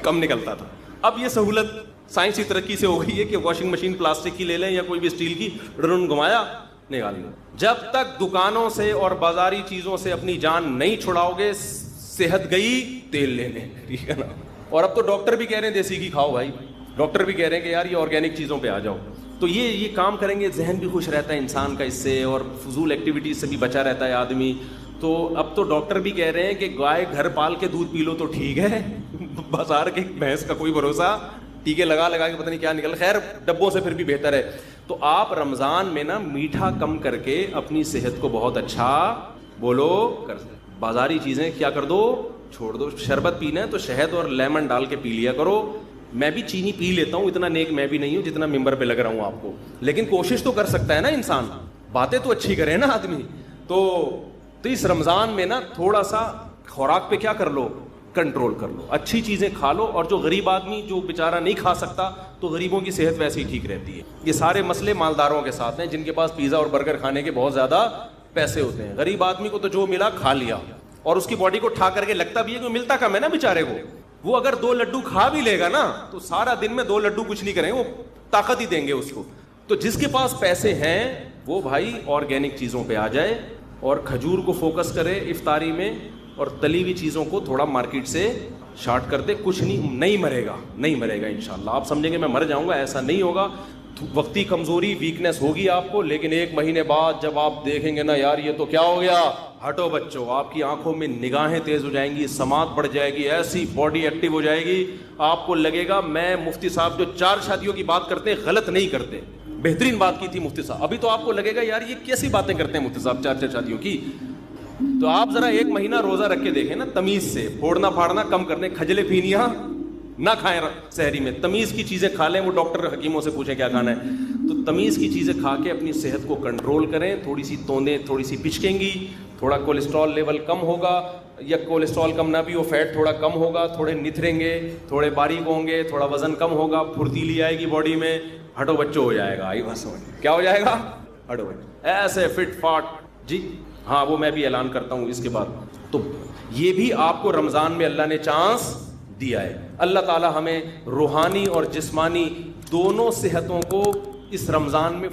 کم نکلتا تھا۔ اب یہ سہولت سائنسی ترقی سے ہو گئی ہے کہ واشنگ مشین پلاسٹک کی لے لیں یا کوئی بھی اسٹیل کی، ڈرن گھمایا، نکال لیں۔ جب تک دکانوں سے اور بازاری چیزوں سے اپنی جان نہیں چھڑاؤ گے، صحت گئی تیل لینے، ٹھیک ہے نا۔ اور اب تو ڈاکٹر بھی کہہ رہے ہیں دیسی گھی کھاؤ بھائی، ڈاکٹر بھی کہہ رہے ہیں کہ یار یہ آرگینک چیزوں پہ آ جاؤ۔ تو یہ کام کریں گے ذہن بھی خوش رہتا ہے انسان کا اس سے, اور فضول ایکٹیویٹیز سے بھی بچا رہتا ہے آدمی. تو اب تو ڈاکٹر بھی کہہ رہے ہیں کہ گائے گھر پال کے دودھ پی لو تو ٹھیک ہے, بازار کی بھینس کا کوئی بھروسہ, ٹیکے لگا کے پتہ نہیں کیا نکل, خیر ڈبوں سے پھر بھی بہتر ہے. تو آپ رمضان میں نا میٹھا کم کر کے اپنی صحت کو بہت اچھا بولو کر, بازاری چیزیں کیا کر دو, چھوڑ دو. شربت پینا ہے تو شہد اور لیمن ڈال کے پی لیا کرو. میں بھی چینی پی لیتا ہوں, اتنا نیک میں بھی نہیں ہوں جتنا ممبر پہ لگ رہا ہوں آپ کو, لیکن کوشش تو کر سکتا ہے نا انسان, باتیں تو اچھی کرے نا آدمی. تو اس رمضان میں نا تھوڑا سا خوراک پہ کیا کر لو, کنٹرول کر لو, اچھی چیزیں کھا لو. اور جو غریب آدمی جو بیچارہ نہیں کھا سکتا, تو غریبوں کی صحت ویسے ہی ٹھیک رہتی ہے. یہ سارے مسئلے مالداروں کے ساتھ ہیں جن کے پاس پیزا اور برگر کھانے کے بہت زیادہ پیسے ہوتے ہیں. غریب آدمی کو تو جو ملا کھا لیا, اور اس کی باڈی کو ٹھا کر کے لگتا بھی ہے کہ ملتا کم ہے نا بیچارے کو. وہ اگر 2 لڈو کھا بھی لے گا نا تو سارا دن میں 2 لڈو کچھ نہیں کریں گے, وہ طاقت ہی دیں گے اس کو. تو جس کے پاس پیسے ہیں وہ بھائی آرگینک چیزوں پہ آ جائے, اور کھجور کو فوکس کرے افطاری میں, اور تلی ہوئی چیزوں کو تھوڑا مارکیٹ سے شارٹ کر دے. کچھ نہیں مرے گا انشاءاللہ. آپ سمجھیں گے میں مر جاؤں گا, ایسا نہیں ہوگا. وقتی کمزوری ویکنس ہوگی آپ کو, لیکن 1 مہینے بعد جب آپ دیکھیں گے نا یار یہ تو کیا ہو گیا, ہٹو بچوں, آپ کی آنکھوں میں نگاہیں تیز ہو جائیں گی, سماعت بڑھ جائے گی, ایسی باڈی ایکٹیو ہو جائے گی, آپ کو لگے گا میں مفتی صاحب جو 4 شادیوں کی بات کرتے ہیں غلط نہیں کرتے, بہترین بات کی تھی مفتی صاحب. ابھی تو آپ کو لگے گا یار یہ کیسی باتیں کرتے ہیں مفتی صاحب 4 شادیوں کی. تو آپ ذرا 1 مہینہ روزہ رکھ کے دیکھیں نا, تمیز سے, پھوڑنا پھاڑنا کم کرنے, کھجلے پھینیاں نہ کھائیں سحری میں, تمیز کی چیزیں کھا لیں. وہ ڈاکٹر حکیموں سے پوچھیں کیا کھانا ہے, تو تمیز کی چیزیں کھا کے اپنی صحت کو کنٹرول کریں. تھوڑی سی توندیں تھوڑی سی پچکیں گی, تھوڑا کولیسٹرول لیول کم ہوگا, یا کولیسٹرول کم نہ بھی ہو, فیٹ تھوڑا کم ہوگا, تھوڑے نتھریں گے, تھوڑے باریک ہوں گے, تھوڑا وزن کم ہوگا, پھرتیلی آئے گی باڈی میں, ہٹو بچوں ہو جائے گا. آئی بس کیا ہو جائے گا, ہٹو بچوں, ایسے فٹ فاٹ. جی ہاں, وہ میں بھی اعلان کرتا ہوں اس کے بعد. تو یہ بھی آپ کو رمضان میں اللہ نے چانس دیا ہے. اللہ تعالی ہمیں روحانی اور جسمانی دونوں صحتوں کو اس رمضان میں